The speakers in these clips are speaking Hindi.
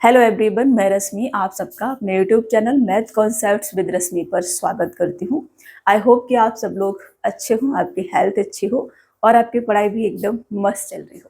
हेलो एवरीवन, मैं रश्मि आप सबका अपने YouTube channel math concepts with Rashmi पर स्वागत करती हूँ। आई होप कि आप सब लोग अच्छे हों, आपकी हेल्थ अच्छी हो और आपकी पढ़ाई भी एकदम मस्त चल रही हो।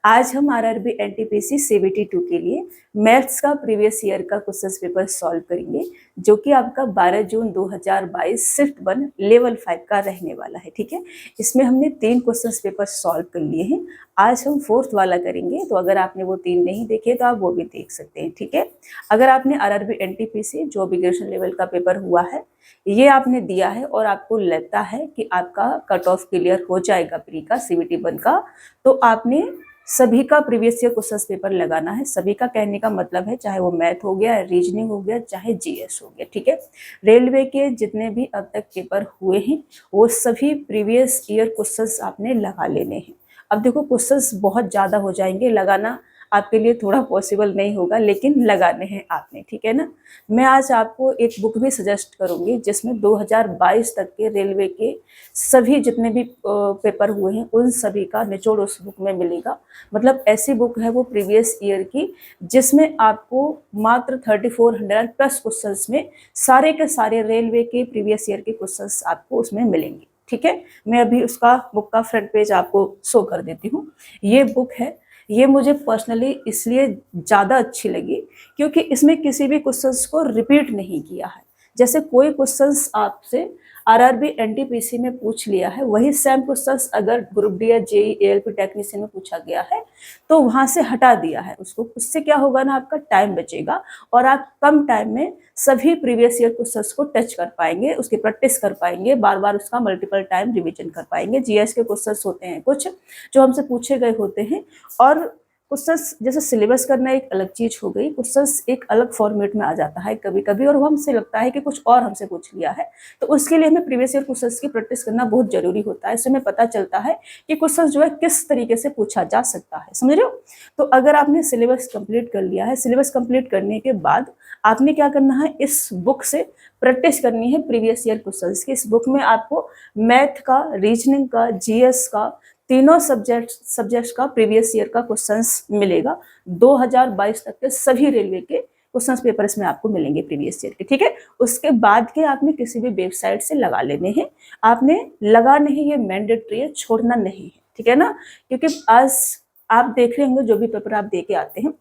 आज हम आरआरबी एनटीपीसी सीबीटी 2 के लिए मैथ्स का प्रीवियस ईयर का क्वेश्चन पेपर सॉल्व करेंगे, जो कि आपका 12 जून 2022 शिफ्ट 1 लेवल 5 का रहने वाला है। ठीक है, इसमें हमने 3 क्वेश्चन पेपर सॉल्व कर लिए हैं। आज हम 4th वाला करेंगे, तो अगर आपने वो 3 नहीं देखे तो आप वो भी देख सकते हैं। ठीक है, अगर आपने आरआरबी एनटीपीसी जो भी ग्रेजुएशन लेवल का पेपर हुआ है ये आपने दिया है और आपको लगता है कि आपका कट ऑफ क्लियर हो जाएगा प्री का सीबीटी 1 का, तो आपने सभी का प्रीवियस ईयर क्वेश्चन पेपर लगाना है। सभी का कहने का मतलब है चाहे वो मैथ हो गया, रीजनिंग हो गया, चाहे जीएस हो गया। ठीक है, रेलवे के जितने भी अब तक पेपर हुए हैं वो सभी प्रीवियस ईयर क्वेश्चंस आपने लगा लेने हैं। अब देखो, क्वेश्चंस बहुत ज़्यादा हो जाएंगे, लगाना आपके लिए थोड़ा पॉसिबल नहीं होगा, लेकिन लगाने हैं आपने। ठीक है ना। मैं आज आपको एक बुक भी सजेस्ट करूंगी जिसमें 2022 तक के रेलवे के सभी जितने भी पेपर हुए हैं उन सभी का निचोड़ उस बुक में मिलेगा। मतलब ऐसी बुक है वो प्रीवियस ईयर की, जिसमें आपको मात्र 3400 प्लस क्वेश्चंस में सारे के सारे रेलवे के प्रीवियस ईयर के क्वेश्चंस आपको उसमें मिलेंगे। ठीक है, मैं अभी उसका बुक का फ्रंट पेज आपको शो कर देती हूँ। ये बुक है, ये मुझे पर्सनली इसलिए ज़्यादा अच्छी लगी क्योंकि इसमें किसी भी क्वेश्चंस को रिपीट नहीं किया है। जैसे कोई क्वेश्चंस आपसे आरआरबी एनटीपीसी में पूछ लिया है, वही सेम क्वेश्चंस अगर ग्रुप डी या जेई एएलपी टेक्नीशियन में पूछा गया है तो वहां से हटा दिया है उसको। उससे क्या होगा ना, आपका टाइम बचेगा और आप कम टाइम में सभी प्रीवियस ईयर क्वेश्चंस को टच कर पाएंगे, उसकी प्रैक्टिस कर पाएंगे, बार बार उसका मल्टीपल टाइम रिविजन कर पाएंगे। जीएस के क्वेश्चंस होते हैं कुछ जो हमसे पूछे गए होते हैं, और क्वेश्चंस जैसे सिलेबस करना एक अलग चीज हो गई, क्वेश्चंस एक अलग फॉर्मेट में आ जाता है कभी कभी और वो हमसे लगता है कि कुछ और हमसे पूछ लिया है, तो उसके लिए हमें प्रीवियस ईयर क्वेश्चंस की प्रैक्टिस करना बहुत जरूरी होता है। इससे हमें पता चलता है कि क्वेश्चंस जो है किस तरीके से पूछा जा सकता है। समझ रहे हो। तो अगर आपने सिलेबस कंप्लीट कर लिया है, सिलेबस कंप्लीट करने के बाद आपने क्या करना है, इस बुक से प्रैक्टिस करनी है प्रीवियस ईयर क्वेश्चंस की। इस बुक में आपको मैथ का, रीजनिंग का, जीएस का, तीनों सब्जेक्ट्स का प्रीवियस ईयर का क्वेश्चंस मिलेगा। 2022 तक के सभी रेलवे के क्वेश्चंस पेपर इसमें आपको मिलेंगे प्रीवियस ईयर के। ठीक है, उसके बाद के आपने किसी भी वेबसाइट से लगा लेने हैं। आपने लगाने हैं, ये मैंडेटरी है, छोड़ना नहीं है। ठीक है ना, क्योंकि आज आप देख रहे होंगे जो भी पेपर आप दे के आते हैं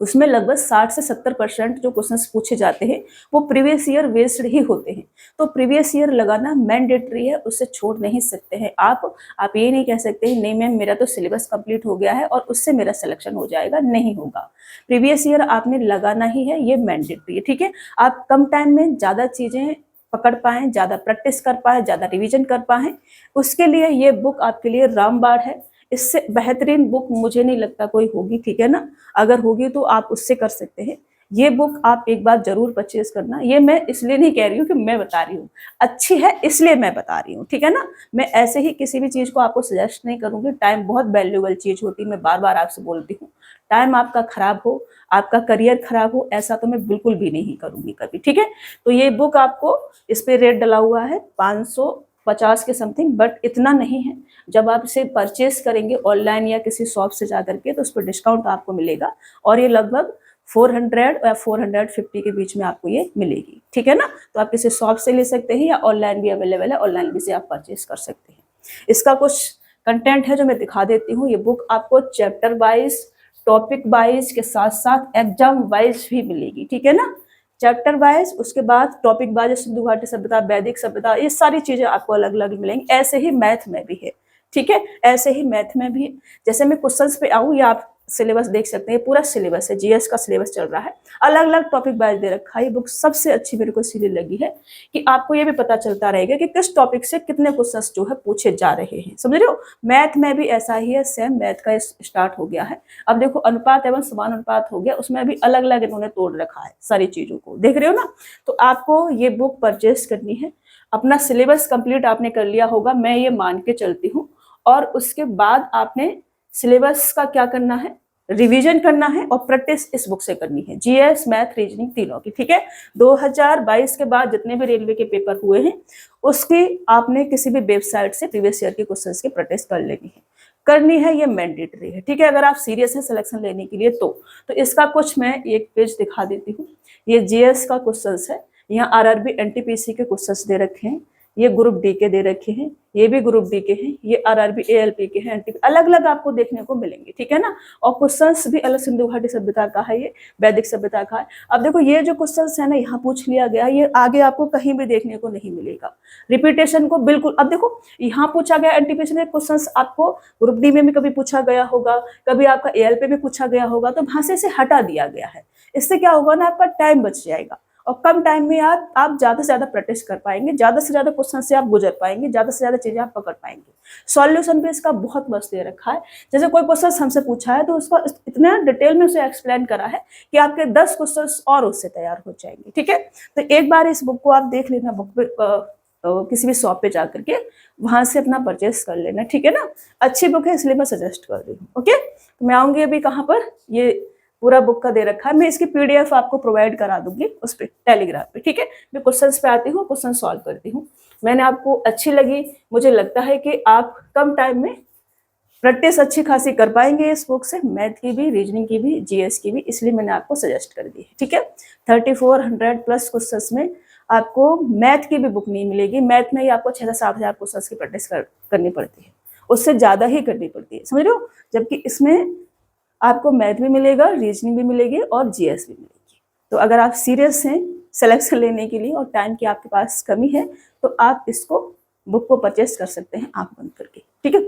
उसमें लगभग 60 से 70% जो क्वेश्चंस पूछे जाते हैं वो प्रीवियस ईयर बेस्ड ही होते हैं। तो प्रीवियस ईयर लगाना मैंडेटरी है, उससे छोड़ नहीं सकते हैं आप ये नहीं कह सकते हैं नहीं मैम मेरा तो सिलेबस कंप्लीट हो गया है और उससे मेरा सिलेक्शन हो जाएगा, नहीं होगा। प्रीवियस ईयर आपने लगाना ही है, ये मैंडेटरी है। ठीक है, आप कम टाइम में ज़्यादा चीज़ें पकड़ पाएँ, ज़्यादा प्रैक्टिस कर पाए, ज़्यादा रिविजन कर पाएँ, उसके लिए ये बुक आपके लिए रामबाण है। इससे बेहतरीन बुक मुझे नहीं लगता कोई होगी। ठीक है ना, अगर होगी तो आप उससे कर सकते हैं। ये बुक आप एक बार जरूर परचेज करना। ये मैं इसलिए नहीं कह रही हूँ कि मैं बता रही हूँ, अच्छी है इसलिए मैं बता रही हूँ। ठीक है ना, मैं ऐसे ही किसी भी चीज को आपको सजेस्ट नहीं करूंगी। टाइम बहुत वैल्यूएबल चीज होती है, मैं बार बार आपसे बोलती हूँ। टाइम आपका खराब हो, आपका करियर खराब हो, ऐसा तो मैं बिल्कुल भी नहीं करूंगी कभी। ठीक है, तो ये बुक आपको, इस पे रेट डला हुआ है 550 के समथिंग, बट इतना नहीं है। जब आप इसे परचेस करेंगे ऑनलाइन या किसी शॉप से जा करके तो उस पर डिस्काउंट आपको मिलेगा और ये लगभग 400 या 450 के बीच में आपको ये मिलेगी। ठीक है ना, तो आप किसी शॉप से ले सकते हैं या ऑनलाइन भी अवेलेबल है, ऑनलाइन भी से आप परचेस कर सकते हैं। इसका कुछ कंटेंट है जो मैं दिखा देती हूँ। ये बुक आपको चैप्टर वाइज, टॉपिक वाइज के साथ साथ एग्जाम वाइज भी मिलेगी। ठीक है ना, चैप्टर वाइज, उसके बाद टॉपिक वाइज, सिंधु घाटी सभ्यता, वैदिक सभ्यता, ये सारी चीजें आपको अलग अलग मिलेंगी। ऐसे ही मैथ में भी है। ठीक है, ऐसे ही मैथ में भी, जैसे मैं क्वेश्चंस पे आऊँ या आप सिलेबस देख सकते हैं, पूरा सिलेबस है, जीएस का सिलेबस चल रहा है, अलग अलग टॉपिक वाइज दे रखा है। ये बुक सबसे अच्छी मेरे को इसीलिए लगी है कि आपको ये भी पता चलता रहेगा कि किस टॉपिक से कितने क्वेश्चंस जो है पूछे जा रहे हैं। समझ रहे हो, मैथ में भी ऐसा ही है, सेम मैथ का स्टार्ट हो गया है। अब देखो, अनुपात एवं समान अनुपात हो गया, उसमें भी अलग अलग इन्होंने तोड़ रखा है सारी चीजों को, देख रहे हो ना। तो आपको ये बुक परचेस करनी है। अपना सिलेबस कंप्लीट आपने कर लिया होगा, मैं ये मान के चलती हूँ, और उसके बाद आपने सिलेबस का क्या करना है, रिवीजन करना है और प्रैक्टिस इस बुक से करनी है, जीएस, मैथ, रीजनिंग तीनों की। ठीक है, 2022 के बाद जितने भी रेलवे के पेपर हुए हैं उसकी आपने किसी भी वेबसाइट से प्रीवियस ईयर के क्वेश्चंस की प्रैक्टिस कर लेनी है। करनी है, ये मैंडेटरी है, ठीक है। अगर आप सीरियस हैं सिलेक्शन लेने के लिए तो इसका कुछ मैं एक पेज दिखा देती हूँ। ये जीएस का क्वेश्चंस है, यहाँ आरआरबी एनटीपीसी के क्वेश्चंस दे रखे हैं, ये ग्रुप डी के दे रखे हैं, ये भी ग्रुप डी के हैं, ये आरआरबी एएलपी के हैं, एनटीपी अलग अलग आपको देखने को मिलेंगे, ठीक है ना। और क्वेश्चंस भी अलग सिंधु घाटी सभ्यता का है, ये वैदिक सभ्यता का है। अब देखो ये जो क्वेश्चंस है ना, यहाँ पूछ लिया गया, ये आगे आपको कहीं भी देखने को नहीं मिलेगा, रिपीटेशन को बिल्कुल। अब देखो यहाँ पूछा गया एनटीपीसी में क्वेश्चंस, आपको ग्रुप डी में भी कभी पूछा गया होगा, कभी आपका एएलपी में पूछा गया होगा, तो वहां से इसे हटा दिया गया है। इससे क्या होगा ना, आपका टाइम बच जाएगा और कम टाइम में आप ज्यादा से ज्यादा प्रैक्टिस कर पाएंगे, ज्यादा से ज्यादा क्वेश्चन से आप गुजर पाएंगे, ज्यादा से ज्यादा चीजें आप पकड़ पाएंगे। सॉल्यूशन भी इसका बहुत मस्त दे रखा है। जैसे कोई क्वेश्चन हमसे पूछा है तो उसका इतना डिटेल में उसे एक्सप्लेन करा है कि आपके 10 क्वेश्चन और उससे तैयार हो जाएंगे, ठीक है। तो एक बार इस बुक को आप देख लेना, बुक पे किसी भी शॉप पे जा करके वहां से अपना परचेस कर लेना, ठीक है ना। अच्छी बुक है इसलिए मैं सजेस्ट कर रही हूँ। ओके, तो मैं आऊंगी अभी कहाँ पर, ये पूरा बुक का दे रखा है, मैं इसकी पीडीएफ आपको प्रोवाइड करा दूंगी उस पर टेलीग्राम पे, ठीक है। मैं क्वेश्चंस पे आती हूँ, क्वेश्चन सॉल्व करती हूँ। मैंने आपको अच्छी लगी, मुझे लगता है कि आप कम टाइम में प्रैक्टिस अच्छी खासी कर पाएंगे इस बुक से, मैथ की भी, रीजनिंग की भी, जीएस की भी, इसलिए मैंने आपको सजेस्ट कर दी है, ठीक है। 3400 प्लस क्वेश्चन में आपको मैथ की भी बुक नहीं मिलेगी। मैथ में ही आपको 6 से 7 हज़ार क्वेश्चन की प्रैक्टिस करनी पड़ती है, उससे ज्यादा ही करनी पड़ती है, समझ रहे हो। जबकि इसमें आपको मैथ भी मिलेगा, रीजनिंग भी मिलेगी और जीएस भी मिलेगी। तो अगर आप सीरियस हैं सिलेक्शन लेने के लिए और टाइम की आपके पास कमी है तो आप इसको बुक को परचेस कर सकते हैं आंख बंद करके, ठीक है।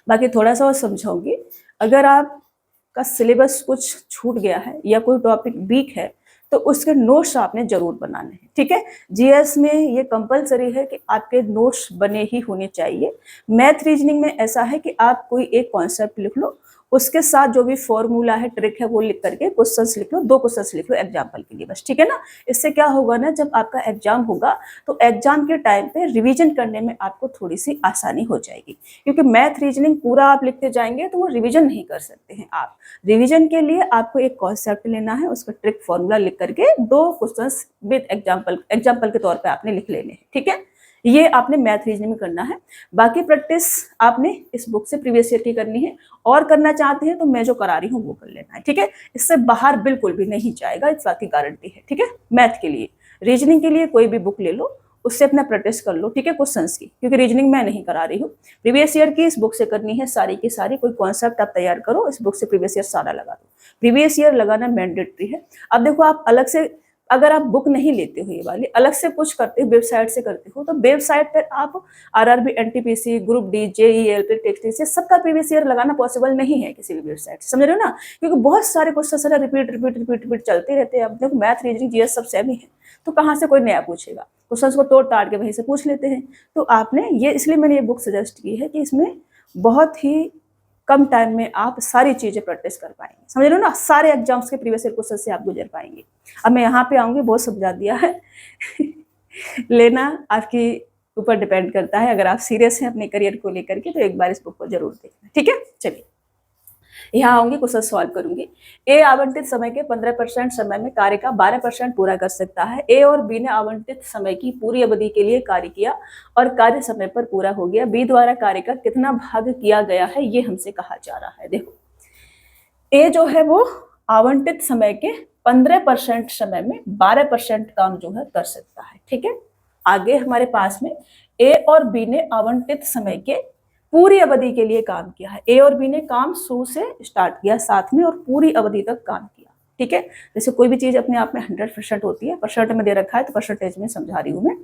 बाकी थोड़ा सा और समझाऊंगी, अगर आपका सिलेबस कुछ छूट गया है या कोई टॉपिक वीक है तो उसके नोट्स आपने जरूर बनाने हैं, ठीक है। जीएस में ये कंपलसरी है कि आपके नोट्स बने ही होने चाहिए। मैथ रीजनिंग में ऐसा है कि आप कोई एक कॉन्सेप्ट लिख लो, उसके साथ जो भी फॉर्मूला है, ट्रिक है, वो लिख करके क्वेश्चंस लिख लो, 2 क्वेश्चंस लिख लो एग्जाम्पल के लिए बस, ठीक है ना। इससे क्या होगा ना, जब आपका एग्जाम होगा तो एग्जाम के टाइम पे रिवीजन करने में आपको थोड़ी सी आसानी हो जाएगी, क्योंकि मैथ रीजनिंग पूरा आप लिखते जाएंगे तो वो रिवीजन नहीं कर सकते हैं आप। रिवीजन के लिए आपको एक कॉन्सेप्ट लेना है, उसका ट्रिक फॉर्मूला लिख करके 2 क्वेश्चंस विद एग्जाम्पल के तौर पर आपने लिख लेने हैं, ठीक है। ये आपने मैथ रीजनिंग में करना है। बाकी प्रैक्टिस आपने इस बुक से प्रीवियस ईयर की करनी है, और करना चाहते हैं तो मैं जो करा रही हूँ वो कर लेना है, ठीक है। इससे बाहर बिल्कुल भी नहीं जाएगा, इस बात की गारंटी है, ठीक है। मैथ के लिए, रीजनिंग के लिए कोई भी बुक ले लो, उससे अपना प्रैक्टिस कर लो, ठीक है, क्वेश्चंस की, क्योंकि रीजनिंग मैं नहीं करा रही हूँ। प्रीवियस ईयर की इस बुक से करनी है सारी की सारी। कोई कॉन्सेप्ट आप तैयार करो, इस बुक से प्रीवियस ईयर सारा लगा दो। प्रीवियस ईयर लगाना मैंडेटरी है। अब देखो, आप अलग से अगर आप बुक नहीं लेते हो, ये वाली अलग से कुछ करते हो, वेबसाइट से करते हो, तो वेबसाइट पर आप RRB, NTPC, group D, JEE, LP, text, सबका प्रीवियस ईयर लगाना पॉसिबल नहीं है किसी भी वेबसाइट से, समझ रहे हो ना। क्योंकि बहुत सारे question repeat repeat repeat repeat चलते रहते हैं। अब देखो मैथ, रीजनिंग, जीएस सब सेम ही है, तो कहाँ से कोई नया पूछेगा। क्वेश्चन को तोड़ ताड़ के वहीं से पूछ लेते हैं। तो आपने ये, इसलिए मैंने ये बुक सजेस्ट की है कि इसमें बहुत ही कम टाइम में आप सारी चीजें प्रैक्टिस कर पाएंगे, समझ रहे हो ना। सारे एग्जाम्स के प्रीवियस ईयर क्वेश्चन से आप गुजर पाएंगे। अब मैं यहाँ पे आऊंगी, बहुत समझा दिया है लेना आपके ऊपर डिपेंड करता है। अगर आप सीरियस हैं अपने करियर को लेकर के तो एक बार इस बुक को जरूर देखना, ठीक है। चलिए यहाँ आऊंगी, क्वेश्चन सॉल्व करूंगी। ए आवंटित समय के 15% समय में कार्य का 12% पूरा कर सकता है। ए और बी ने आवंटित समय की पूरी अवधि के लिए कार्य किया और कार्य समय पर पूरा हो गया। बी द्वारा कार्य का कितना भाग किया गया है, ये हमसे कहा जा रहा है। देखो, ए जो है वो आवंटित समय के 15% समय में 12% काम जो है कर सकता है, ठीक है। आगे हमारे पास में ए और बी ने आवंटित समय के पूरी अवधि के लिए काम किया है। ए और बी ने काम शुरू से स्टार्ट किया साथ में और पूरी अवधि तक काम किया, ठीक है। जैसे कोई भी चीज अपने आप में 100% होती है, परसेंट में दे रखा है तो परसेंटेज में समझा रही हूँ मैं।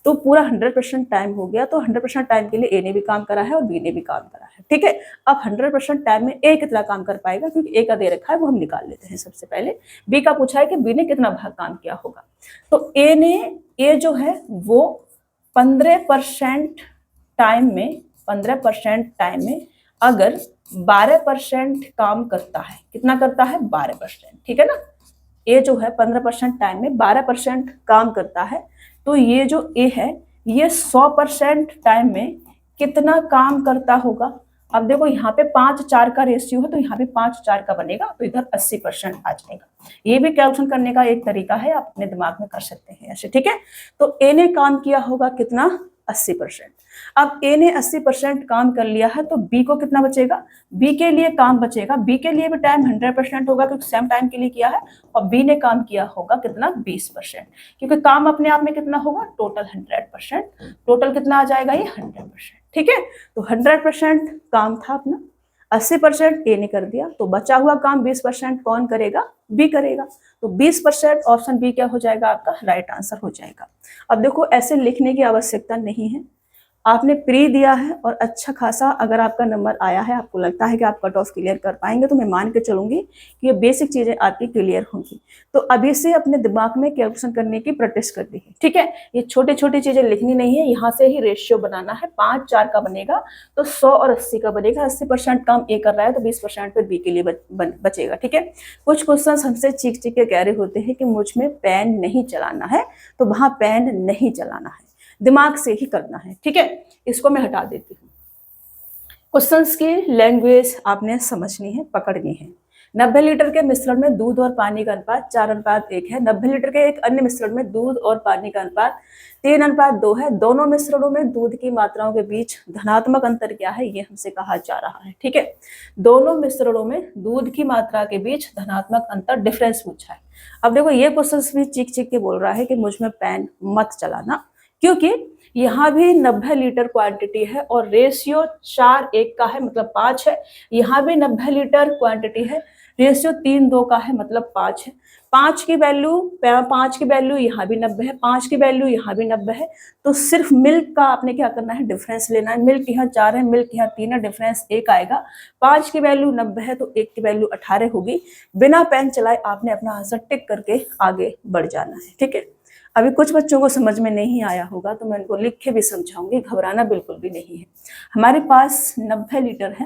तो पूरा 100% टाइम हो गया, तो 100% टाइम के लिए ए ने भी काम करा है और बी ने भी काम करा है, ठीक है। अब 100% टाइम में ए कितना काम कर पाएगा, क्योंकि ए का दे रखा है वो हम निकाल लेते हैं सबसे पहले। बी का पूछा है कि बी ने कितना भाग काम किया होगा। तो ए जो है वो 15% टाइम में, 15% टाइम में अगर 12% काम करता है, कितना करता है, 12%, ठीक है ना। ए जो है 15% टाइम में 12% काम करता है, तो ये जो ए है ये 100% टाइम में कितना काम करता होगा। अब देखो यहाँ पे 5-4 का रेशियो है, तो यहाँ पे 5-4 का बनेगा, तो इधर 80% आ जाएगा। ये भी कैलकुलेशन करने का एक तरीका है, आप अपने दिमाग में कर सकते हैं ऐसे, ठीक है। तो ए ने काम किया होगा कितना, 80%। अब ए ने 80% काम कर लिया है तो बी को कितना बचेगा, बी के लिए काम बचेगा, बी के लिए भी टाइम 100% होगा क्योंकि सेम टाइम के लिए किया है, और बी ने काम किया होगा कितना 20%, क्योंकि काम अपने आप में कितना होगा टोटल 100%, टोटल कितना आ जाएगा ये 100%। ठीक है, तो 100% काम था अपना, 80% ए ने कर दिया, तो बचा हुआ काम 20% कौन करेगा, बी करेगा, तो 20% ऑप्शन बी क्या हो जाएगा आपका राइट आंसर हो जाएगा। अब देखो ऐसे लिखने की आवश्यकता नहीं है, आपने प्री दिया है और अच्छा खासा अगर आपका नंबर आया है, आपको लगता है कि आप कट ऑफ क्लियर कर पाएंगे, तो मैं मान के चलूंगी कि ये बेसिक चीजें आपकी क्लियर होंगी। तो अभी से अपने दिमाग में कैलकुलेशन करने की प्रैक्टिस कर दी है। ठीक है, ये छोटी छोटी चीजें लिखनी नहीं है, यहाँ से ही रेशियो बनाना है, 5 4 का बनेगा तो 100 और 80 का बनेगा। 80% काम ए कर रहा है तो 20% फिर बी के लिए बचेगा। ठीक है, कुछ क्वेश्चन हमसे चीख चीख के कह रहे होते हैं कि मुझ में पेन नहीं चलाना है, तो वहां पेन नहीं चलाना है, दिमाग से ही करना है। ठीक है, इसको मैं हटा देती हूँ। क्वेश्चंस की लैंग्वेज आपने समझनी है, पकड़नी है। 90 लीटर के मिश्रण में दूध और पानी का अनुपात 4:1 है। 90 लीटर के एक अन्य मिश्रण में दूध और पानी का अनुपात 3:2 है। दोनों मिश्रणों में दूध की मात्राओं के बीच धनात्मक अंतर क्या है, ये हमसे कहा जा रहा है। ठीक है, दोनों मिश्रणों में दूध की मात्रा के बीच धनात्मक अंतर, डिफरेंस पूछा है। अब देखो ये क्वेश्चन भी चीख चीख के बोल रहा है कि मुझ में पेन मत चलाना, क्योंकि यहाँ भी 90 लीटर क्वांटिटी है और रेशियो 4:1 का है, मतलब 5 है। यहाँ भी 90 लीटर क्वांटिटी है, रेशियो 3:2 का है, मतलब 5 है। 5 की वैल्यू यहाँ भी 90 है, 5 की वैल्यू यहाँ भी 90 है। तो सिर्फ मिल्क का आपने क्या करना है, डिफरेंस लेना है। मिल्क यहाँ 4 है, मिल्क यहाँ 3 है, डिफरेंस 1 आएगा। 5 की वैल्यू 90 है तो 1 की वैल्यू 18 होगी। बिना पेन चलाए आपने अपना आंसर टिक करके आगे बढ़ जाना है। ठीक है, अभी कुछ बच्चों को समझ में नहीं आया होगा तो मैं इनको लिख के भी समझाऊंगी, घबराना बिल्कुल भी नहीं है। हमारे पास 90 लीटर है,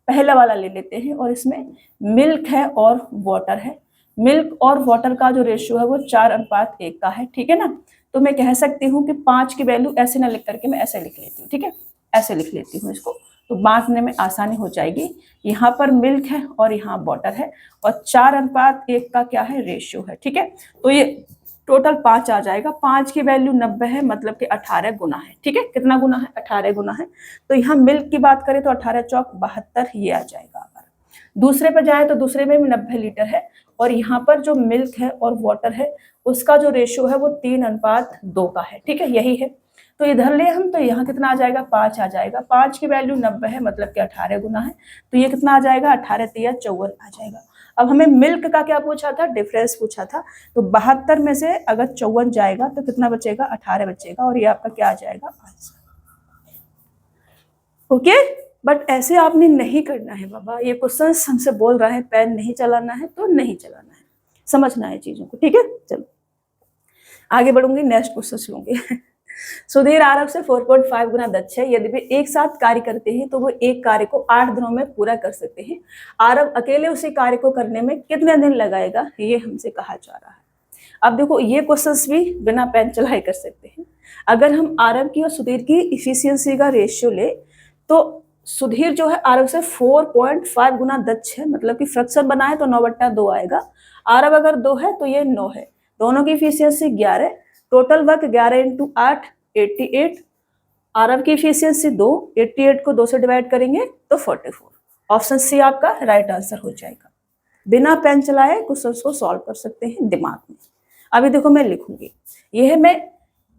पहला वाला ले लेते हैं, और इसमें मिल्क है और वाटर है। मिल्क और वाटर का जो रेशियो है वो 4:1 का है। ठीक है ना, तो मैं कह सकती हूँ कि 5 की वैल्यू ऐसे ना लिख करके मैं ऐसे लिख लेती हूँ। ठीक है, ऐसे लिख लेती हूँ इसको, तो बांटने में आसानी हो जाएगी। यहाँ पर मिल्क है और यहाँ वाटर है, और 4:1 का क्या है, रेशियो है। ठीक है, तो ये टोटल 5 आ जाएगा। 5 की वैल्यू 90 है, मतलब कि 18 गुना है। ठीक है, कितना गुना है, 18 गुना है। तो यहाँ मिल्क की बात करें तो 18 चौक 72 ये आ जाएगा। अगर दूसरे पर जाए तो दूसरे में भी 90 लीटर है, और यहाँ पर जो मिल्क है और वाटर है उसका जो रेशियो है वो 3:2 का है। ठीक है, यही है। तो इधर ले हम, तो यहाँ कितना आ जाएगा, 5 आ जाएगा। 5 की वैल्यू 90 है, मतलब कि 18 गुना है, तो ये कितना आ जाएगा, 18 3 54 आ जाएगा। अब हमें मिल्क का क्या पूछा था, डिफरेंस पूछा था, तो 72 में से अगर 54 जाएगा तो कितना बचेगा, 18 बचेगा, और ये आपका क्या आ जाएगा, आंसर। ओके, बट ऐसे आपने नहीं करना है बाबा, ये क्वेश्चन हमसे बोल रहा है पेन नहीं चलाना है तो नहीं चलाना है, समझना है चीजों को। ठीक है, चलो आगे बढ़ूंगी, नेक्स्ट क्वेश्चन लूंगी। सुधीर आरव से 4.5 गुना दक्ष है। यदि वे एक साथ कार्य करते हैं तो वो एक कार्य को 8 दिनों में पूरा कर सकते हैं। आरव अकेले उसी कार्य को करने में कितने दिन लगाएगा, ये हमसे कहा जा रहा है। अब देखो ये क्वेश्चंस भी बिना पेन चलाए कर सकते हैं। अगर हम आरव की और सुधीर की इफिशियंसी का रेशियो ले तो सुधीर जो है आरव से 4.5 गुना दक्ष है, मतलब कि फ्रैक्शन बनाए तो 9/2 आएगा। आरव अगर 2 है तो ये 9 है। दोनों की इफिशियंसी 11, टोटल वर्क 11 × 8 88। आरव की इफिशियंसी 2, 88 को 2 से डिवाइड करेंगे तो 44। ऑप्शन सी आपका राइट आंसर हो जाएगा। बिना पेन चलाए क्वेश्चंस को सॉल्व कर सकते हैं दिमाग में। अभी देखो मैं लिखूंगी, यह मैं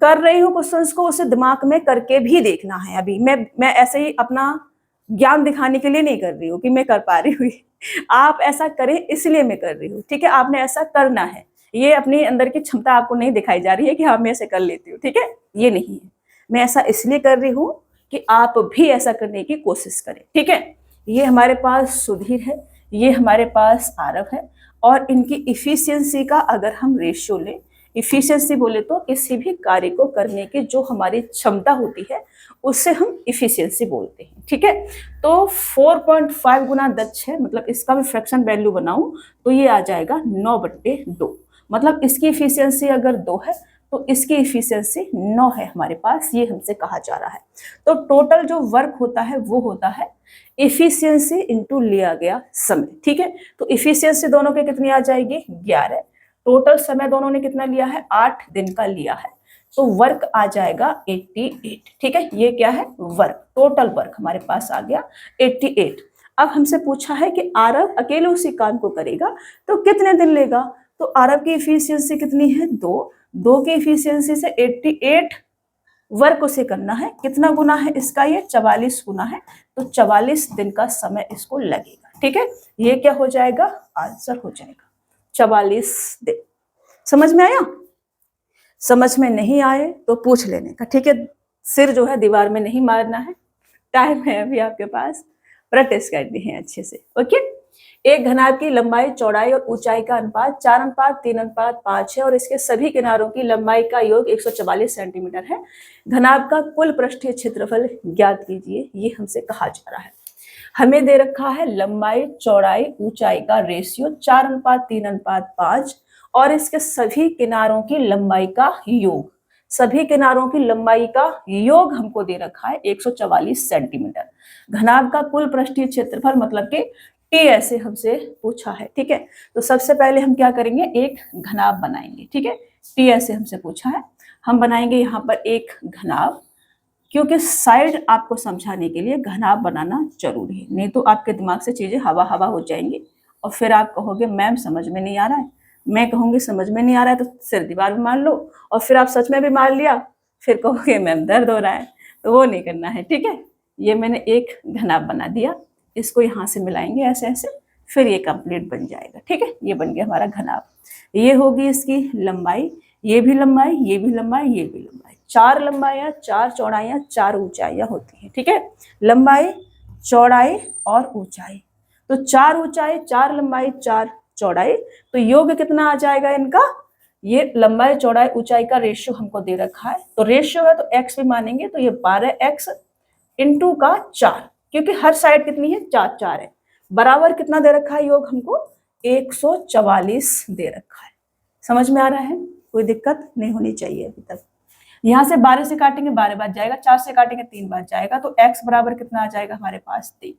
कर रही हूँ क्वेश्चंस को, उसे दिमाग में करके भी देखना है। अभी मैं ऐसे ही अपना ज्ञान दिखाने के लिए नहीं कर रही हूँ कि मैं कर पा रही हूँ, आप ऐसा करें इसलिए मैं कर रही हूँ। ठीक है, आपने ऐसा करना है, ये अपने अंदर की क्षमता आपको नहीं दिखाई जा रही है कि हाँ मैं ऐसे कर लेती हूँ। ठीक है, ये नहीं है, मैं ऐसा इसलिए कर रही हूँ कि आप भी ऐसा करने की कोशिश करें। ठीक है, ये हमारे पास सुधीर है, ये हमारे पास आरव है, और इनकी इफिशियंसी का अगर हम रेशियो लें, इफिशियंसी बोले तो किसी भी कार्य को करने की जो हमारी क्षमता होती है उससे हम इफिशियंसी बोलते हैं। ठीक है, तो 4.5 गुना दक्ष है, मतलब इसका भी फ्रैक्शन वैल्यू बनाऊं तो ये आ जाएगा 9/2। मतलब इसकी इफिशियंसी अगर 2 है तो इसकी इफिशियंसी 9 है हमारे पास, ये हमसे कहा जा रहा है। तो टोटल जो वर्क होता है वो होता है इफिशियंसी इनटू लिया गया समय। ठीक है, तो इफिशियंसी दोनों के कितनी आ जाएगी, 11। टोटल समय दोनों ने कितना लिया है, 8 दिन का लिया है। तो वर्क आ जाएगा 88। ठीक है, ये क्या है, वर्क, टोटल वर्क हमारे पास आ गया 88। अब हमसे पूछा है कि आरव अकेले उसी काम को करेगा तो कितने दिन लेगा। तो आरव की इफिशियंसी कितनी है, 2 की इफिशियंसी से 88 वर्क उसे करना है, कितना गुना है इसका, ये 44 गुना है, तो 44 दिन का समय इसको लगेगा। ठीक है, ये क्या हो जाएगा, आंसर हो जाएगा 44 दिन। समझ में आया, समझ में नहीं आए तो पूछ लेने का। ठीक है, सिर जो है दीवार में नहीं मारना है, टाइम है अभी आपके पास, प्रैक्टिस करनी है अच्छे से। ओके, एक घनाभ की लंबाई, चौड़ाई और ऊंचाई का अनुपात 4:3:5 है और इसके सभी किनारों की लंबाई का योग 144 सेंटीमीटर है। घनाभ का कुल पृष्ठीय क्षेत्रफल ज्ञात कीजिए, ये हमसे कहा जा रहा है। हमें दे रखा है लंबाई, चौड़ाई, ऊंचाई का रेशियो 4:3:5 और इसके सभी किनारों की लंबाई का योग, सभी किनारों की लंबाई का योग हमको दे रखा है 144 सेंटीमीटर। घनाभ का कुल पृष्ठीय क्षेत्रफल मतलब कि टी ऐसे हमसे पूछा है। ठीक है, तो सबसे पहले हम क्या करेंगे, एक घनाभ बनाएंगे। ठीक है, टी ऐसे हमसे पूछा है, हम बनाएंगे यहाँ पर एक घनाभ, क्योंकि साइड आपको समझाने के लिए घनाभ बनाना जरूरी है, नहीं तो आपके दिमाग से चीजें हवा हवा हो जाएंगी और फिर आप कहोगे मैम समझ में नहीं आ रहा है, मैं कहूंगी समझ में नहीं आ रहा है तो सिर दीवार में मार लो, और फिर आप सच में भी मार लिया, फिर कहोगे मैम दर्द हो रहा है, तो वो नहीं करना है। ठीक है, ये मैंने एक घनाभ बना दिया, इसको यहाँ से मिलाएंगे ऐसे ऐसे, फिर ये कंप्लीट बन जाएगा। ठीक है, ये बन गया हमारा घनाभ। ये होगी इसकी लंबाई, ये भी लंबाई, ये भी लंबाई, ये भी लंबाई, 4 लंबाइयाँ, 4 चौड़ाइयाँ, 4 ऊंचाइयाँ होती हैं। ठीक है, लंबाई, चौड़ाई और ऊंचाई, तो 4 ऊंचाई, 4 लंबाई, 4 चौड़ाई, तो योग कितना आ जाएगा इनका, ये लंबाई, चौड़ाई, ऊंचाई का रेशियो हमको दे रखा है, तो रेशियो है तो एक्स भी मानेंगे, तो ये 12x इंटू का 4, क्योंकि हर साइड कितनी है, 4 4 है, बराबर कितना दे रखा है योग हमको, 144 दे रखा है। समझ में आ रहा है, कोई दिक्कत नहीं होनी चाहिए अभी तक। यहाँ से 12 से काटेंगे 12 बार जाएगा, 4 से काटेंगे 3 बार जाएगा, तो x बराबर कितना आ जाएगा हमारे पास 3।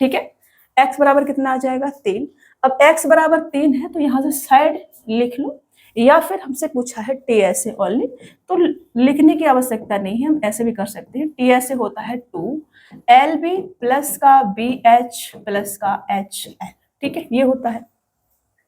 ठीक है, x बराबर कितना आ जाएगा 3। अब x बराबर 3 है तो यहाँ से साइड लिख लो, या फिर हमसे पूछा है टी ऐसे ओनली, तो लिखने की आवश्यकता नहीं है, हम ऐसे भी कर सकते हैं। टी ऐसे होता है 2 LB प्लस का BH प्लस का HL। ठीक है, ये होता है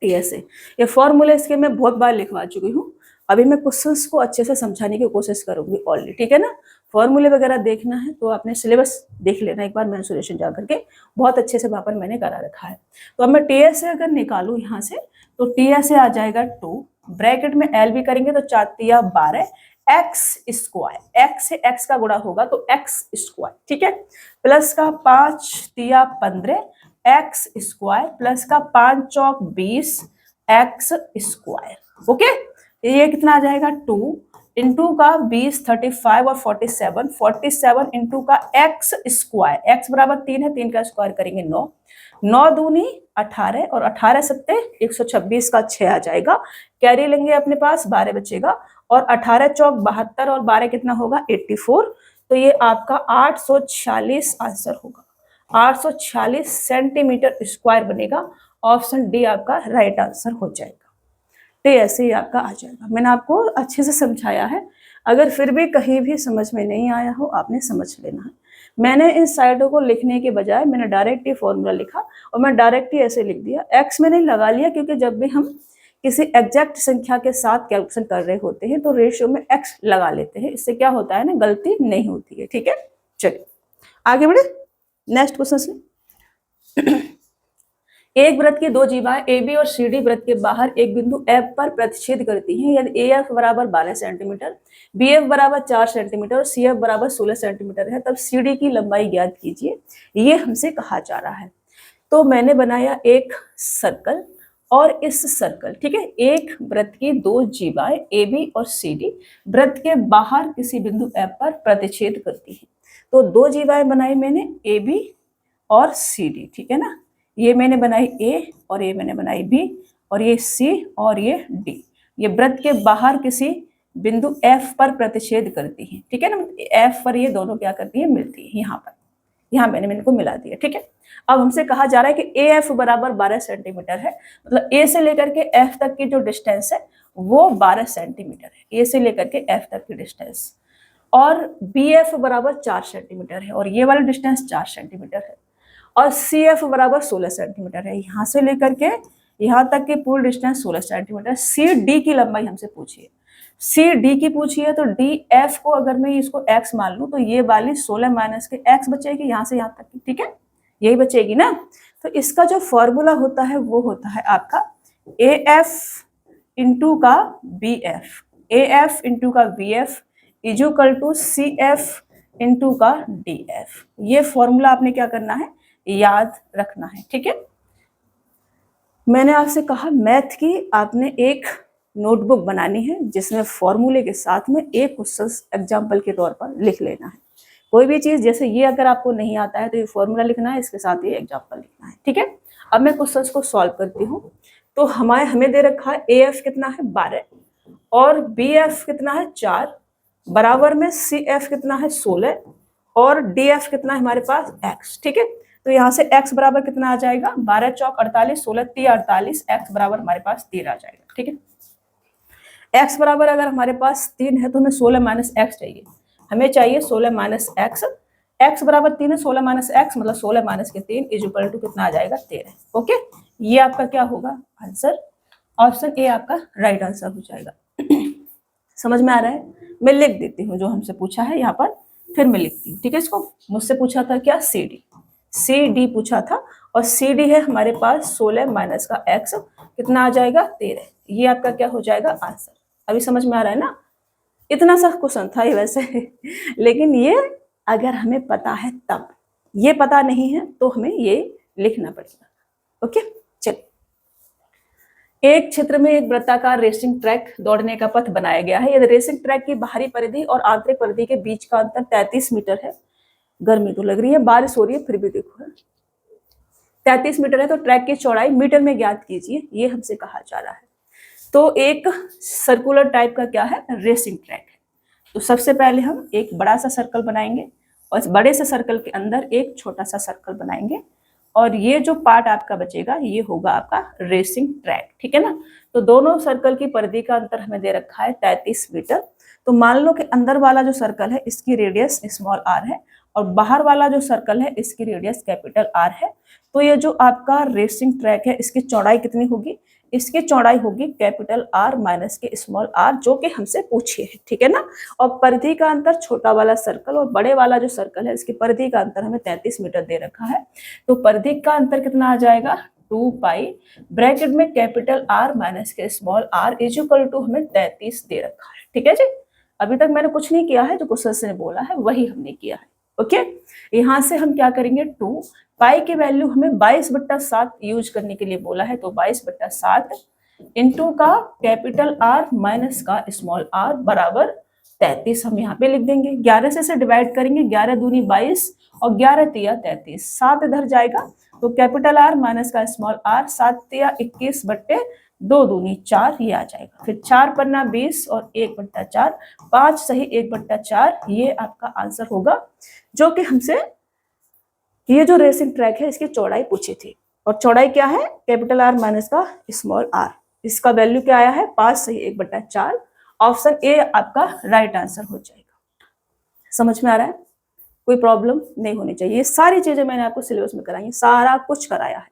टी ऐसे। ये फॉर्मूले इसके मैं बहुत बार लिखवा चुकी हूँ, अभी मैं क्वेश्चंस को अच्छे से समझाने की कोशिश करूंगी ऑलरेडी। ठीक है ना, फॉर्मूले वगैरह देखना है तो आपने सिलेबस देख लेना एक बार, मेंसुरेशन जा करके बहुत अच्छे से वहां पर मैंने करा रखा है। तो अब मैं टी ऐसे अगर निकालू यहाँ से, तो टी ऐसे आ जाएगा 2, ब्रैकेट में एल भी करेंगे तो 4 तिया 12 एक्स स्क्वायर, एक्स से एक्स का गुणा होगा तो एक्स स्क्वायर। ठीक है, प्लस का 5 तिया 15 एक्स स्क्वायर, प्लस का 5 चौक 20 एक्स स्क्वायर। ओके, ये कितना आ जाएगा 2 इंटू का 20 35 और 47 इंटू का एक्स स्क्वायर, एक्स बराबर 3 है, 3 का स्क्वायर करेंगे 9, 9 दूनी 18 और 18 सत्ते 126 का 6 आ जाएगा, कैरी लेंगे अपने पास 12 बचेगा, और 18 चौक 72 और 12 कितना होगा 84, तो ये आपका 846 आंसर होगा, 846 सेंटीमीटर स्क्वायर बनेगा। ऑप्शन डी आपका राइट आंसर हो जाएगा। तो ऐसे ही आपका आ जाएगा, मैंने आपको अच्छे से समझाया है, अगर फिर भी कहीं भी समझ में नहीं आया हो आपने समझ लेना है। मैंने इन साइडों को लिखने के बजाय मैंने डायरेक्ट ही फॉर्मूला लिखा और मैं डायरेक्ट ही ऐसे लिख दिया, एक्स मैंने लगा लिया क्योंकि जब भी हम किसी एग्जैक्ट संख्या के साथ कैलकुलेशन कर रहे होते हैं तो रेशियो में एक्स लगा लेते हैं, इससे क्या होता है ना, गलती नहीं होती है। ठीक है, चलिए आगे बढ़े नेक्स्ट क्वेश्चन से। एक वृत्त की 2 जीवाएं ए बी और सी डी वृत्त के बाहर एक बिंदु एफ पर प्रतिच्छेद करती हैं। यदि ए एफ बराबर 12 सेंटीमीटर, बी एफ बराबर 4 सेंटीमीटर और सी एफ बराबर 16 सेंटीमीटर है, तब सी डी की लंबाई ज्ञात कीजिए, ये हमसे कहा जा रहा है। तो मैंने बनाया एक सर्कल और इस सर्कल, ठीक है, एक वृत्त की 2 जीवाएं ए बी और सी डी वृत्त के बाहर किसी बिंदु एफ पर प्रतिच्छेद करती है। तो 2 जीवाएं बनाई मैंने ए बी और सी डी, ठीक है ना, ये मैंने बनाई ए और ये मैंने बनाई बी और ये सी और ये डी, ये वृत्त के बाहर किसी बिंदु एफ पर प्रतिच्छेद करती है। ठीक है ना, एफ पर ये दोनों क्या करती है, मिलती है। यहाँ पर, यहाँ मैंने इनको मिला दिया। ठीक है, अब हमसे कहा जा रहा है कि ए एफ बराबर 12 सेंटीमीटर है, मतलब ए से लेकर के एफ तक की जो डिस्टेंस है वो 12 सेंटीमीटर है, ए से लेकर के एफ तक की डिस्टेंस। और बी एफ बराबर 4 सेंटीमीटर है और ये वाला डिस्टेंस 4 सेंटीमीटर है। और सी एफ बराबर 16 सेंटीमीटर है, यहाँ से लेकर के यहाँ तक की पूरी डिस्टेंस 16 सेंटीमीटर। सी डी की लंबाई हमसे पूछी है, सी डी की पूछी है, तो डी एफ को अगर मैं इसको एक्स मान लूँ तो ये वाली 16 माइनस के एक्स बचेगी यहाँ से यहाँ तक की, ठीक है, यही बचेगी ना। तो इसका जो फॉर्मूला होता है वो होता है आपका ए एफ इंटू का B F, A F into का B F equal to C F into का डी एफ। ये फॉर्मूला आपने क्या करना है, याद रखना है, ठीक है। मैंने आपसे कहा मैथ की आपने एक नोटबुक बनानी है जिसमें फॉर्मूले के साथ में एक क्वेश्चन एग्जाम्पल के तौर पर लिख लेना है। कोई भी चीज जैसे ये अगर आपको नहीं आता है तो ये फॉर्मूला लिखना है, इसके साथ ये एग्जाम्पल लिखना है, ठीक है। अब मैं क्वेश्चन को सॉल्व करती हूँ। तो हमें दे रखा है ए एफ कितना है 12 और बी एफ कितना है 4, बराबर में सी एफ कितना है 16 और डी एफ कितना है हमारे पास एक्स, ठीक है। तो यहाँ से x बराबर कितना आ जाएगा, 12 चौक 48, 16 3 48, x बराबर हमारे पास 3 आ जाएगा, ठीक है। x बराबर अगर हमारे पास 3 है तो हमें 16 माइनस एक्स चाहिए, हमें चाहिए 16 माइनस एक्स। x बराबर 3 है, 16 माइनस एक्स मतलब 16 माइनस के 3 इज इक्वल टू कितना आ जाएगा 13, ओके। ये आपका क्या होगा आंसर, ऑप्शन ए आपका राइट आंसर हो जाएगा। समझ में आ रहा है, मैं लिख देती हूँ जो हमसे पूछा है यहाँ पर, फिर मैं लिखती हूँ, ठीक है। इसको मुझसे पूछा था क्या, सी डी, सी डी पूछा था और सी डी है हमारे पास 16 माइनस का एक्स कितना आ जाएगा 13, ये आपका क्या हो जाएगा आंसर। अभी समझ में आ रहा है ना, इतना सा क्वेश्चन था ये वैसे लेकिन ये अगर हमें पता है तब, ये पता नहीं है तो हमें ये लिखना पड़ेगा, ओके। चलिए, एक क्षेत्र में एक वृत्ताकार रेसिंग ट्रैक दौड़ने का पथ बनाया गया है। यदि रेसिंग ट्रैक की बाहरी परिधि और आंतरिक परिधि के बीच का अंतर 33 मीटर है। गर्मी तो लग रही है, बारिश हो रही है, फिर भी देखो 33 मीटर है, तो ट्रैक की चौड़ाई मीटर में ज्ञात कीजिए, ये हमसे कहा जा रहा है। तो एक सर्कुलर टाइप का क्या है, रेसिंग ट्रैक है। तो सबसे पहले हम एक बड़ा सा सर्कल बनाएंगे और इस बड़े से सर्कल के अंदर एक छोटा सा सर्कल बनाएंगे और ये जो पार्ट आपका बचेगा ये होगा आपका रेसिंग ट्रैक, ठीक है ना। तो दोनों सर्कल की परिधि का अंतर हमें दे रखा है 33 मीटर। तो मान लो कि अंदर वाला जो सर्कल है इसकी रेडियस स्मॉल आर है और बाहर वाला जो सर्कल है इसकी रेडियस कैपिटल आर है। तो ये जो आपका रेसिंग ट्रैक है इसकी चौड़ाई कितनी होगी, इसकी चौड़ाई होगी कैपिटल आर माइनस के स्मॉल आर, जो कि हमसे पूछी है, ठीक है ना। और परिधि का अंतर छोटा वाला सर्कल और बड़े वाला जो सर्कल है इसकी परिधि का अंतर हमें 33 मीटर दे रखा है। तो परिधि का अंतर कितना आ जाएगा 2 पाई ब्रैकेट में कैपिटल आर माइनस के small r is equal to हमें 33 दे रखा है, ठीक है जी। अभी तक मैंने कुछ नहीं किया है, जो क्वेश्चन ने बोला है वही हमने किया है, ओके। यहाँ से हम क्या करेंगे 2 पाई की वैल्यू हमें 22/7 यूज करने के लिए बोला है, तो 22/7 इंटू का कैपिटल आर माइनस का स्मॉल आर बराबर 33 हम यहाँ पे लिख देंगे। 11 से इसे डिवाइड करेंगे, 11 दूनी 22 और 11 तिया 33, 7 इधर जाएगा तो कैपिटल आर माइनस का स्मॉल आर 7 तिया 21/2 दूनी 4 ये आ जाएगा। फिर 4 पन्ना 20 और 1/4, 5 सही 1/4 ये आपका आंसर होगा, जो कि हमसे ये जो रेसिंग ट्रैक है इसकी चौड़ाई पूछी थी। और चौड़ाई क्या है कैपिटल आर माइनस का स्मॉल आर, इसका वैल्यू क्या आया है 5 सही 1/4, ऑप्शन ए आपका राइट आंसर हो जाएगा। समझ में आ रहा है, कोई प्रॉब्लम नहीं होनी चाहिए। ये सारी चीजें मैंने आपको सिलेबस में कराई, सारा कुछ कराया है।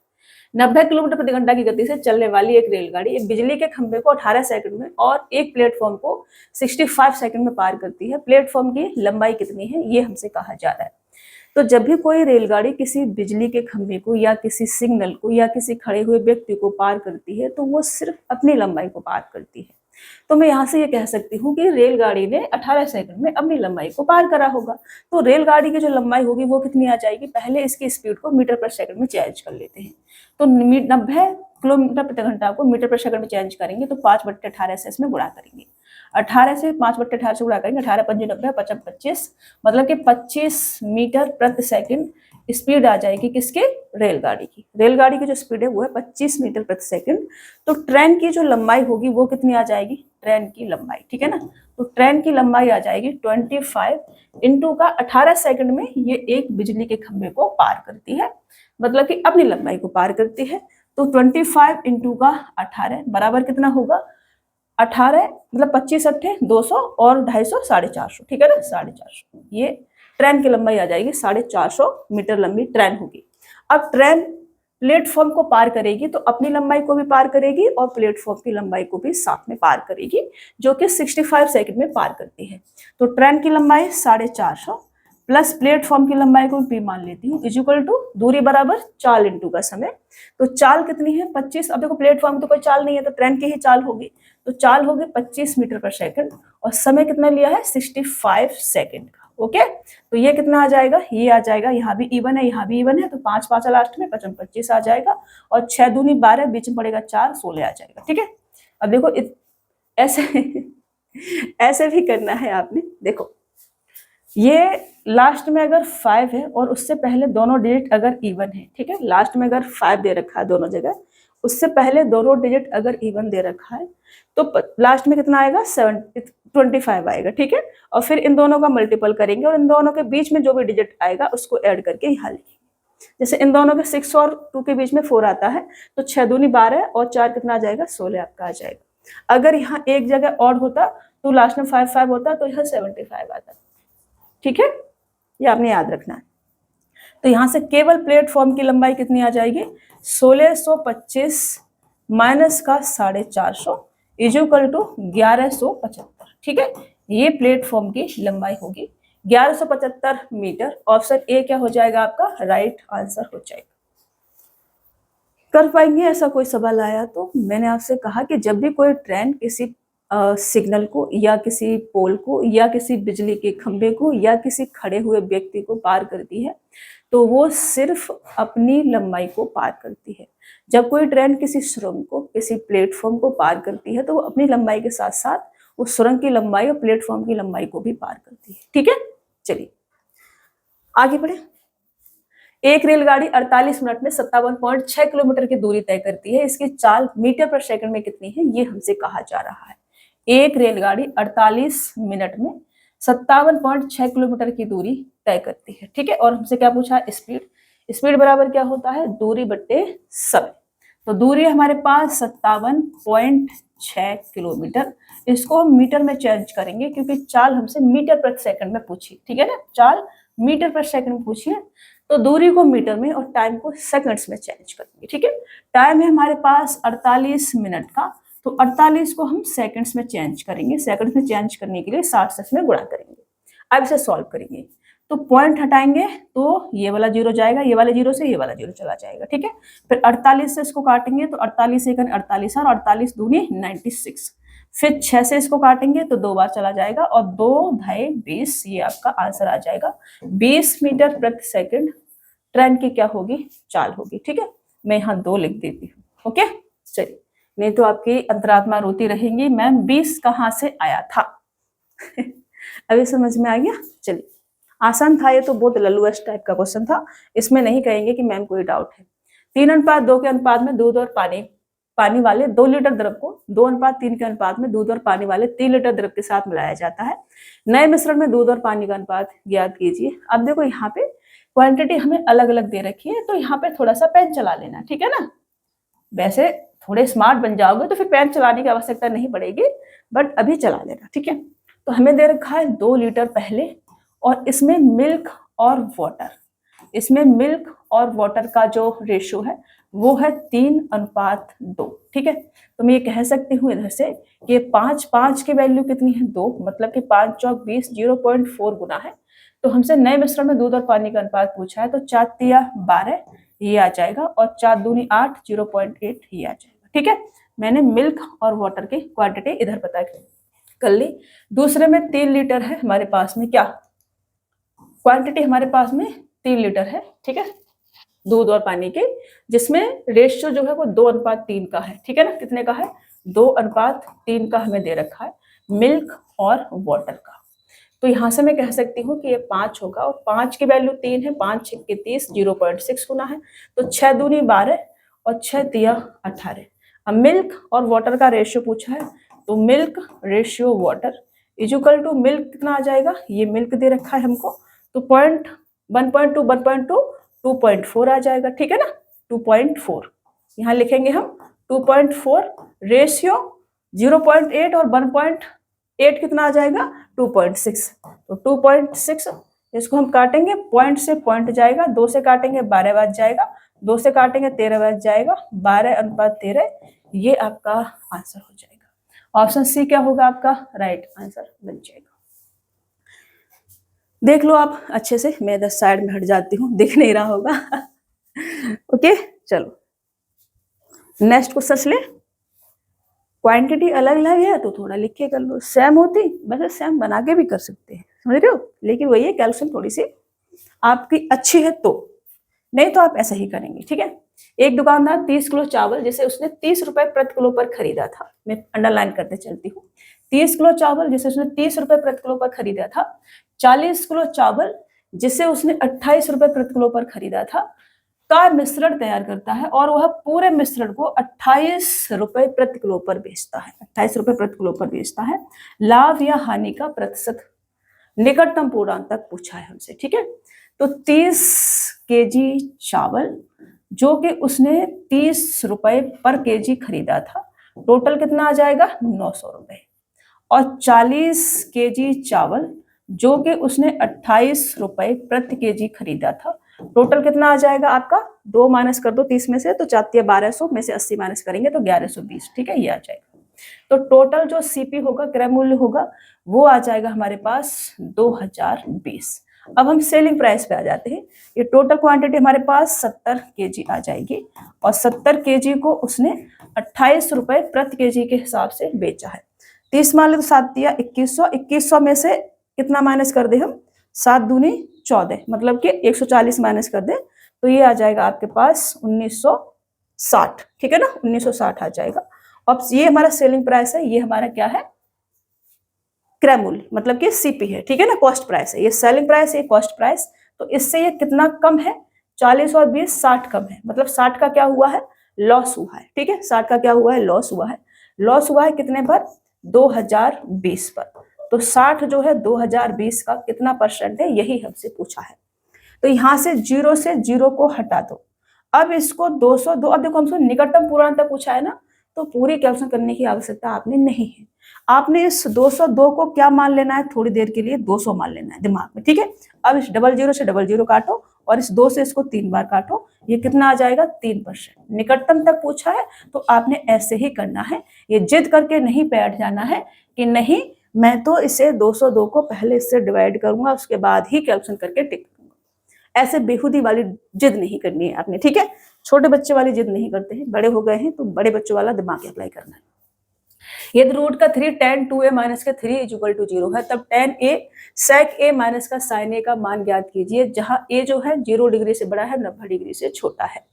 90 किलोमीटर प्रति घंटा की गति से चलने वाली एक रेलगाड़ी एक बिजली के खंभे को 18 सेकंड में और एक प्लेटफॉर्म को 65 सेकंड में पार करती है। प्लेटफॉर्म की लंबाई कितनी है ये हमसे कहा जा रहा है। तो जब भी कोई रेलगाड़ी किसी बिजली के खंभे को या किसी सिग्नल को या किसी खड़े हुए व्यक्ति को पार करती है तो वो सिर्फ अपनी लंबाई को पार करती है। तो मैं यहाँ से ये कह सकती हूँ कि रेलगाड़ी ने 18 सेकंड में अपनी लंबाई को पार करा होगा। तो रेलगाड़ी की जो लंबाई होगी वो कितनी आ जाएगी, पहले इसकी स्पीड को मीटर पर सेकंड में चेंज कर लेते हैं। तो 90 किलोमीटर प्रति घंटा को मीटर पर सेकंड में चेंज करेंगे तो 5/18 से इसमें गुणा करेंगे। 18 से 5/18 से गुणा करेंगे, 18 पंजे 90, 55 25, मतलब कि 25 मीटर प्रति सेकंड स्पीड आ जाएगी किसके, रेलगाड़ी की। रेलगाड़ी की जो स्पीड है वो है 25 मीटर प्रति सेकंड। तो ट्रेन की जो लंबाई होगी वो कितनी आ जाएगी, ट्रेन की लंबाई, ठीक है ना। तो ट्रेन की लंबाई आ जाएगी 25 इंटू का 18 सेकंड में ये एक बिजली के खंभे को पार करती है, मतलब कि अपनी लंबाई को पार करती है। तो 25 इंटू का 18 बराबर कितना होगा, 18 मतलब 25 अट्ठे 200 और 250 450, ठीक है ना, 450। ये ट्रेन की लंबाई आ जाएगी, 450 मीटर लंबी ट्रेन होगी। अब ट्रेन प्लेटफॉर्म को पार करेगी तो अपनी लंबाई को भी पार करेगी और प्लेटफॉर्म की लंबाई को भी साथ में पार करेगी, जो कि 65 सेकंड में पार करती है। तो ट्रेन की लंबाई 450 प्लस प्लेटफॉर्म की लंबाई को पी मान लेती हूँ, इक्वल टू दूरी बराबर चाल इंटू का समय। तो चाल कितनी है 25। अब देखो प्लेटफॉर्म तो कोई चाल नहीं है तो ट्रेन की ही चाल होगी, तो चाल होगी 25 मीटर पर सेकंड और समय कितना लिया है 65 सेकंड का। ओके, तो ये कितना आ जाएगा, ये आ जाएगा, यहाँ भी इवन है यहाँ भी इवन है, तो 5 5 लास्ट में 55 25 आ जाएगा और 6 दूनी 12 बीच में पड़ेगा 4 16 आ जाएगा। ठीक है, अब देखो ऐसे ऐसे भी करना है आपने। देखो ये लास्ट में अगर 5 है और उससे पहले दोनों डिजिट अगर इवन है, ठीक है, लास्ट में अगर 5 दे रखा है दोनों जगह, उससे पहले दोनों डिजिट अगर इवन दे रखा है तो लास्ट में कितना आएगा 25 आएगा। ठीक है, और फिर इन दोनों का मल्टीपल करेंगे और इन दोनों के बीच में जो भी डिजिट आएगा उसको ऐड करके यहाँ लिखेंगे। जैसे इन दोनों के 6 और 2 के बीच में 4 आता है तो 6 दूनी 12 और 4 कितना आ जाएगा 16 आपका आ जाएगा। अगर यहाँ एक जगह ऑड होता तो लास्ट में 5 5 होता तो यहाँ 75 आता। ठीक है, ये आपने याद रखना है। तो यहां से केवल प्लेटफॉर्म की लंबाई कितनी आ जाएगी 1625 माइनस का 450 इक्वल टू 1175। ठीक है, ये प्लेटफॉर्म की लंबाई होगी 1175 मीटर। ऑप्शन ए क्या हो जाएगा आपका राइट आंसर हो जाएगा। कर पाएंगे ऐसा कोई सवाल आया तो? मैंने आपसे कहा कि जब भी कोई ट्रेन किसी सिग्नल को या किसी पोल को या किसी बिजली के खंभे को या किसी खड़े हुए व्यक्ति को पार करती है तो वो सिर्फ अपनी लंबाई को पार करती है। जब कोई ट्रेन किसी सुरंग को किसी प्लेटफॉर्म को पार करती है तो वो अपनी लंबाई के साथ साथ उस सुरंग की लंबाई और प्लेटफॉर्म की लंबाई को भी पार करती है। ठीक है, चलिए आगे बढ़े। एक रेलगाड़ी 48 मिनट में 57.6 किलोमीटर की दूरी तय करती है, इसकी चाल मीटर पर सेकंड में कितनी है ये हमसे कहा जा रहा है। एक रेलगाड़ी 48 मिनट में 57.6 किलोमीटर की दूरी तय करती है। ठीक है, और हमसे क्या पूछा है स्पीड। स्पीड बराबर क्या होता है दूरी बट्टे समय। तो दूरी हमारे पास 57.6 किलोमीटर, इसको हम मीटर में चेंज करेंगे क्योंकि चाल हमसे मीटर प्रति सेकंड में पूछी। ठीक है ना, चाल मीटर प्रति सेकंड में पूछी है तो दूरी को मीटर में और टाइम को सेकंड्स में चेंज करेंगे। ठीक है, टाइम है हमारे पास 48 मिनट का, तो 48 को हम सेकंड्स में चेंज करेंगे। सेकंड्स में चेंज करने के लिए 60 से इसमें गुणा करेंगे। अब इसे सॉल्व करेंगे तो पॉइंट हटाएंगे तो ये वाला जीरो जाएगा, ये वाले जीरो से ये वाला जीरो चला जाएगा। ठीक है, फिर 48 से इसको काटेंगे तो 48 सेकंड 48 और 48 दूनी 96। फिर 6 से इसको काटेंगे तो 2 बार चला जाएगा और 2 ढाई 20, ये आपका आंसर आ जाएगा। 20 मीटर प्रति सेकंड ट्रेन की क्या होगी चाल होगी। ठीक है, मैं यहाँ 2 लिख देती हूँ। ओके, चलिए, नहीं तो आपकी अंतरात्मा रोती रहेंगी मैम 20 कहाँ से आया था। अभी समझ में आ गया। चलिए, आसान था ये तो, बहुत लल्लुअस टाइप का क्वेश्चन था, इसमें नहीं कहेंगे कि मैम कोई डाउट है। 3:2 के अनुपात में दूध और पानी वाले 2 लीटर द्रव को 2:3 के अनुपात में दूध और पानी वाले 3 लीटर द्रव के साथ मिलाया जाता है। नए मिश्रण में दूध और पानी का अनुपात ज्ञात कीजिए। अब देखो यहाँ पे क्वांटिटी हमें अलग अलग दे रखी है तो यहाँ पे थोड़ा सा पेन चला लेना। ठीक है ना, वैसे थोड़े स्मार्ट बन जाओगे तो फिर पेन चलाने की आवश्यकता नहीं पड़ेगी, बट अभी चला लेना। ठीक है, तो हमें दे रखा है 2 लीटर पहले और इसमें मिल्क और वाटर, इसमें मिल्क और वाटर का जो रेशियो है वो है 3:2। ठीक है, तो मैं ये कह सकती हूँ इधर से कि 5 की वैल्यू कितनी है 2, मतलब कि 5 चौक 20 0.4 गुना है। तो हमसे नए मिश्रण में दूध और पानी का अनुपात पूछा है तो 4 तिया 12 ये आ जाएगा और 4 दूनी 8 0.8 ये आ जाएगा। ठीक है, मैंने मिल्क और वाटर की क्वांटिटी इधर पता कर ली। दूसरे में 3 लीटर है हमारे पास में, क्या क्वांटिटी हमारे पास में 3 लीटर है। ठीक है, दूध और पानी के, जिसमें रेशियो जो है वो 2:3 का है। ठीक है ना, कितने का है 2:3 का हमें दे रखा है मिल्क और वाटर का। तो यहाँ से मैं कह सकती हूँ कि ये 5 होगा और 5 की वैल्यू 3 है, 5 6 के 30 0.6 गुना है तो 6 दूनी 12 और 6 तिया 18। अब मिल्क और वाटर का रेशियो पूछा है तो milk ratio water equal to milk कितना आ जाएगा, ये मिल्क दे रखा है हमको तो 1.2 2.4 आ जाएगा। ठीक है ना, 2.4 यहाँ लिखेंगे हम 2.4 रेशियो 0.8 और 1.8 कितना आ जाएगा 2.6। तो 2.6 इसको हम काटेंगे, पॉइंट से पॉइंट जाएगा, 2 से काटेंगे 12 बच जाएगा, 2 से काटेंगे 13 बच जाएगा, 12:13 ये आपका आंसर हो जाएगा। ऑप्शन सी क्या होगा आपका राइट आंसर बन जाएगा। देख लो आप अच्छे से, मैं इधर साइड में हट जाती हूँ, दिख नहीं रहा होगा। ओके चलो नेक्स्ट क्वेश्चन ले। क्वांटिटी अलग अलग है तो थोड़ा लिख के कर लो, सेम होती वैसे सेम बना के भी कर सकते हैं, समझ रहे हो, लेकिन वही है कैल्कुलेशन थोड़ी सी आपकी अच्छी है तो, नहीं तो आप ऐसा ही करेंगे। ठीक है, एक दुकानदार 30 किलो चावल जिसे उसने 30 रुपए प्रति किलो पर खरीदा था, मैं अंडरलाइन करते चलती हूँ, 30 किलो चावल जिसे उसने 30 रुपए प्रति किलो पर खरीदा था, 40 किलो चावल जिसे उसने 28 रुपए प्रति किलो पर खरीदा था का मिश्रण तैयार करता है और वह पूरे मिश्रण को 28 रुपए प्रति किलो पर बेचता है, 28 रुपए प्रति किलो पर बेचता है, लाभ या हानि का प्रतिशत निकटतम पूर्णांक तक पूछा है हमसे। ठीक है, तो 30 केजी चावल जो कि उसने 30 रुपए पर केजी खरीदा था, टोटल कितना आ जाएगा 900 रुपए, और 40 केजी चावल जो कि उसने 28 रुपए प्रति केजी खरीदा था, टोटल कितना आ जाएगा आपका, 2 माइनस कर दो 30 में से तो जाती है 1200 में से 80 माइनस करेंगे तो 1120। ठीक है, ये आ जाएगा। तो टोटल जो सीपी होगा, क्रय मूल्य होगा, वो आ जाएगा हमारे पास 2020। अब हम सेलिंग प्राइस पे आ जाते हैं। ये टोटल क्वांटिटी हमारे पास 70 केजी आ जाएगी और 70 केजी को उसने 28 रुपए प्रति केजी के हिसाब से बेचा है। 30 मान ले तो 7 दिया 2100, 2100 में से कितना माइनस कर दे हम, 7 दूनी 14, मतलब कि 140 माइनस कर दे तो ये आ जाएगा आपके पास 1960। ठीक है ना, 1960 आ जाएगा। अब ये हमारा सेलिंग प्राइस है, ये हमारा क्या है क्रय मूल्य, मतलब कि सीपी है। ठीक है ना, कॉस्ट प्राइस है, ये सेलिंग प्राइस है, कॉस्ट प्राइस। तो इससे ये कितना कम है, 40 और 20 60 कम है, मतलब 60 का क्या हुआ है लॉस हुआ है। ठीक है, 60 का क्या हुआ है लॉस हुआ है। लॉस हुआ है कितने पर, 2020 पर। तो 60 जो है 2020 का कितना परसेंट है, यही हमसे पूछा है। तो यहां से 0 से 0 को हटा दो, अब इसको 202, अब देखो हमसे निकटतम पूर्णांक तक पूछा है ना, तो पूरी कैलकुलेशन करने की आवश्यकता आपने नहीं है। आपने इस 202 को क्या मान लेना है, थोड़ी देर के लिए 200 मान लेना है दिमाग में। ठीक है, अब इस 00 से 00 काटो और इस 2 से इसको 3 बार काटो, ये कितना आ जाएगा 3%। निकटतम तक पूछा है तो आपने ऐसे ही करना है, ये जिद करके नहीं बैठ जाना है कि नहीं मैं तो इसे 202 को पहले इससे डिवाइड करूंगा उसके बाद ही कैलकुलेशन करके टिक करूंगा। ऐसे बेहुदी वाली जिद नहीं करनी है आपने। ठीक है, छोटे बच्चे वाली जिद नहीं करते हैं, बड़े हो गए हैं तो बड़े बच्चों वाला दिमाग अप्लाई करना है। यदि रूट का 3 tan 2a माइनस का 3 = 0 है, तब tan a sec a minus का sin a का मान ज्ञात कीजिए, जहां a जो है 0 डिग्री से बड़ा है, 90 डिग्री से छोटा है।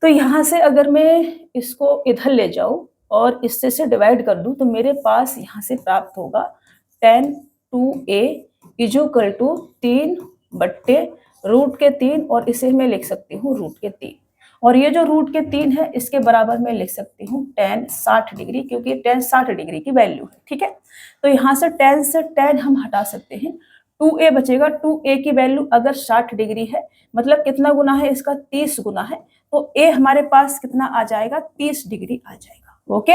तो यहां से अगर मैं इसको इधर ले जाऊं और इससे से डिवाइड कर दूं तो मेरे पास यहां से प्राप्त होगा tan 2a = 3/√3 और इसे मैं लिख सकती हूँ √3, और ये जो √3 है इसके बराबर में लिख सकती हूँ tan 60 डिग्री, क्योंकि tan 60 डिग्री की वैल्यू है। ठीक है, तो यहाँ से tan से tan हम हटा सकते हैं, 2a बचेगा। 2a की वैल्यू अगर 60 डिग्री है, मतलब कितना गुना है इसका, 30 गुना है, तो a हमारे पास कितना आ जाएगा 30 डिग्री आ जाएगा। ओके,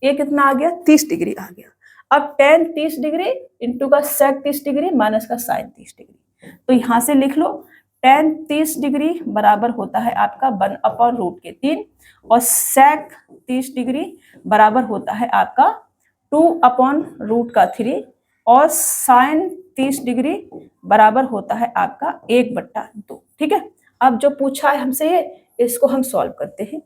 a कितना आ गया 30 डिग्री आ गया। अब tan 30 डिग्री इंटू का sec 30 डिग्री माइनस का sin 30 डिग्री, तो यहाँ से लिख लो tan 30 डिग्री बराबर होता है आपका 1/√3 और sec 30 डिग्री बराबर होता है आपका 2/√3 और sin 30 डिग्री बराबर होता है आपका 1/2। ठीक है, अब जो पूछा है हमसे ये, इसको हम सॉल्व करते हैं।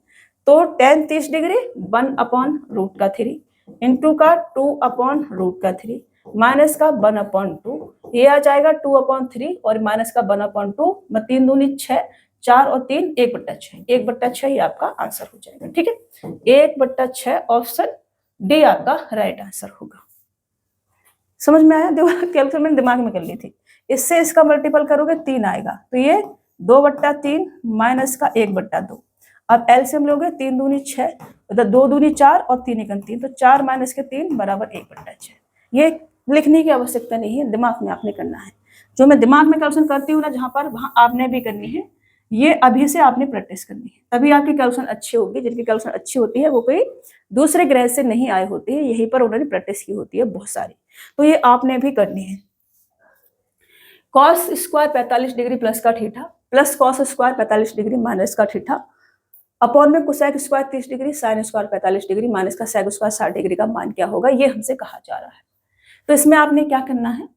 तो tan 30 डिग्री 1/√3 इंटू का 2/√3 माइनस का 1/2, ये आ जाएगा 2/3 और माइनस का 1/2, 3 दूनी 6, 4 और 3 1/6, 1/6 ही आपका आंसर हो जाएगा। ठीक है, 1/6 ऑप्शन डी आपका राइट आंसर होगा। समझ में आया, कैलकुलेशन मैंने दिमाग में कर ली थी। इससे इसका मल्टीपल करोगे 3 आएगा, तो ये 2/3 माइनस का 1/2। अब एलसीएम लोगे, 3 दूनी 6, 2 दूनी 4 और 3 एकम 3, तो 4 माइनस के 3 बराबर 1/6। ये लिखने की आवश्यकता नहीं है, दिमाग में आपने करना है। जो मैं दिमाग में कैलकुलेशन करती हूँ ना जहां पर, वहां आपने भी करनी है। ये अभी से आपने प्रैक्टिस करनी है, तभी आपकी कैलकुलेशन अच्छी होगी। जिनकी कैलकुलेशन अच्छी होती है वो कोई दूसरे ग्रह से नहीं आए होते हैं, यहीं पर उन्होंने प्रैक्टिस की होती है बहुत सारी, तो ये आपने भी करनी है। कॉस स्क्वायर 45 डिग्री प्लस का theta plus cos square 45 degree minus का थीटा अपॉन में cosec square 30 degree sine square 45 degree minus का सेक स्क्वायर 60 डिग्री का मान क्या होगा, ये हमसे कहा जा रहा है। तो इसमें आपने क्या करना है,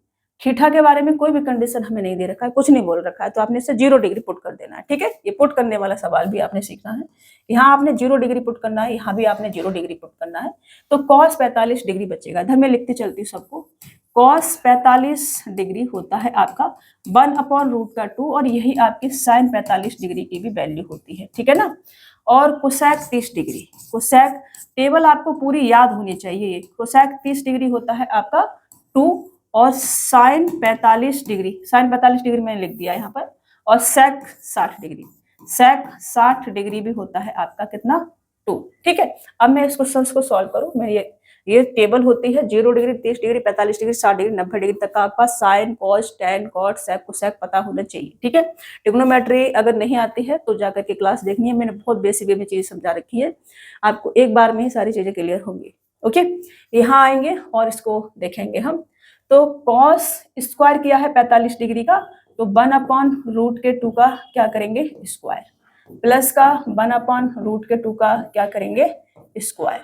थीटा के बारे में कोई भी कंडीशन हमें नहीं दे रखा है, कुछ नहीं बोल रखा है, तो आपने इसे 0 डिग्री पुट कर देना है। ठीक है, ये पुट करने वाला सवाल भी आपने सीखना है। यहाँ आपने 0 डिग्री पुट करना है, यहाँ भी आपने 0 डिग्री पुट करना है। तो कॉस 45 डिग्री बचेगा, इधर मैं लिखती चलती हूँ सबको। कॉस 45 डिग्री होता है आपका 1/√2 और यही आपकी साइन 45 डिग्री की भी वैल्यू होती है। ठीक है ना। और कोसेक 30 डिग्री, कोसेक टेबल आपको पूरी याद होनी चाहिए। कोसेक 30 डिग्री होता है आपका 2 और साइन 45 डिग्री, साइन 45 डिग्री मैंने लिख दिया यहाँ पर, और सेक 60 डिग्री, सेक 60 डिग्री भी होता है आपका कितना 2। ठीक है, अब मैं इस क्वेश्चन को सॉल्व करूँ। मैं ये टेबल होती है 0 degree 30 degree 45 degree 60 degree 90 degree तक का आपका sine cos tan cot sec cosec पता होना चाहिए। ठीक है, ट्रिग्नोमेट्री अगर नहीं आती है तो जाकर के क्लास देखनी है, मैंने बहुत बेसिक वे में चीज समझा रखी है, आपको एक बार में ही सारी चीजें क्लियर होंगी। ओके, यहाँ आएंगे और इसको देखेंगे हम। तो कॉस स्क्वायर किया है 45 डिग्री का, तो 1/√2 का क्या करेंगे स्क्वायर, प्लस का 1/√2 का क्या करेंगे स्क्वायर,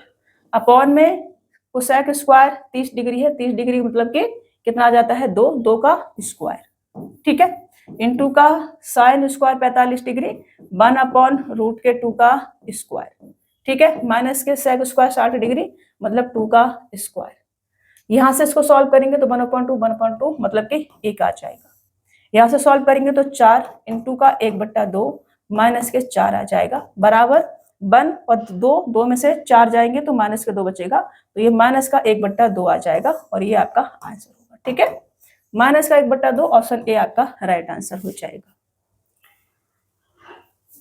अपॉन में कोसेक स्क्वायर 30 डिग्री है, 30 डिग्री मतलब कि कितना आ जाता है 2 का स्क्वायर। ठीक है, इनटू का साइन स्क्वायर 45 डिग्री 1/√2 का स्क्वायर। ठीक है, माइनस के सेक स्क्वायर 60 डिग्री मतलब 2 का स्क्वायर। यहां से इसको सॉल्व करेंगे तो 1/2 मतलब कि 1 आ जाएगा। यहां से सॉल्व करेंगे तो 4 इंटू का 1/2 माइनस के 4 आ जाएगा, बराबर 1 और 2 में से 4 जाएंगे तो माइनस के 2 बचेगा, तो ये माइनस का 1/2 आ जाएगा और ये आपका आंसर होगा। ठीक है, माइनस का 1/2 ऑप्शन ए आपका राइट आंसर हो जाएगा।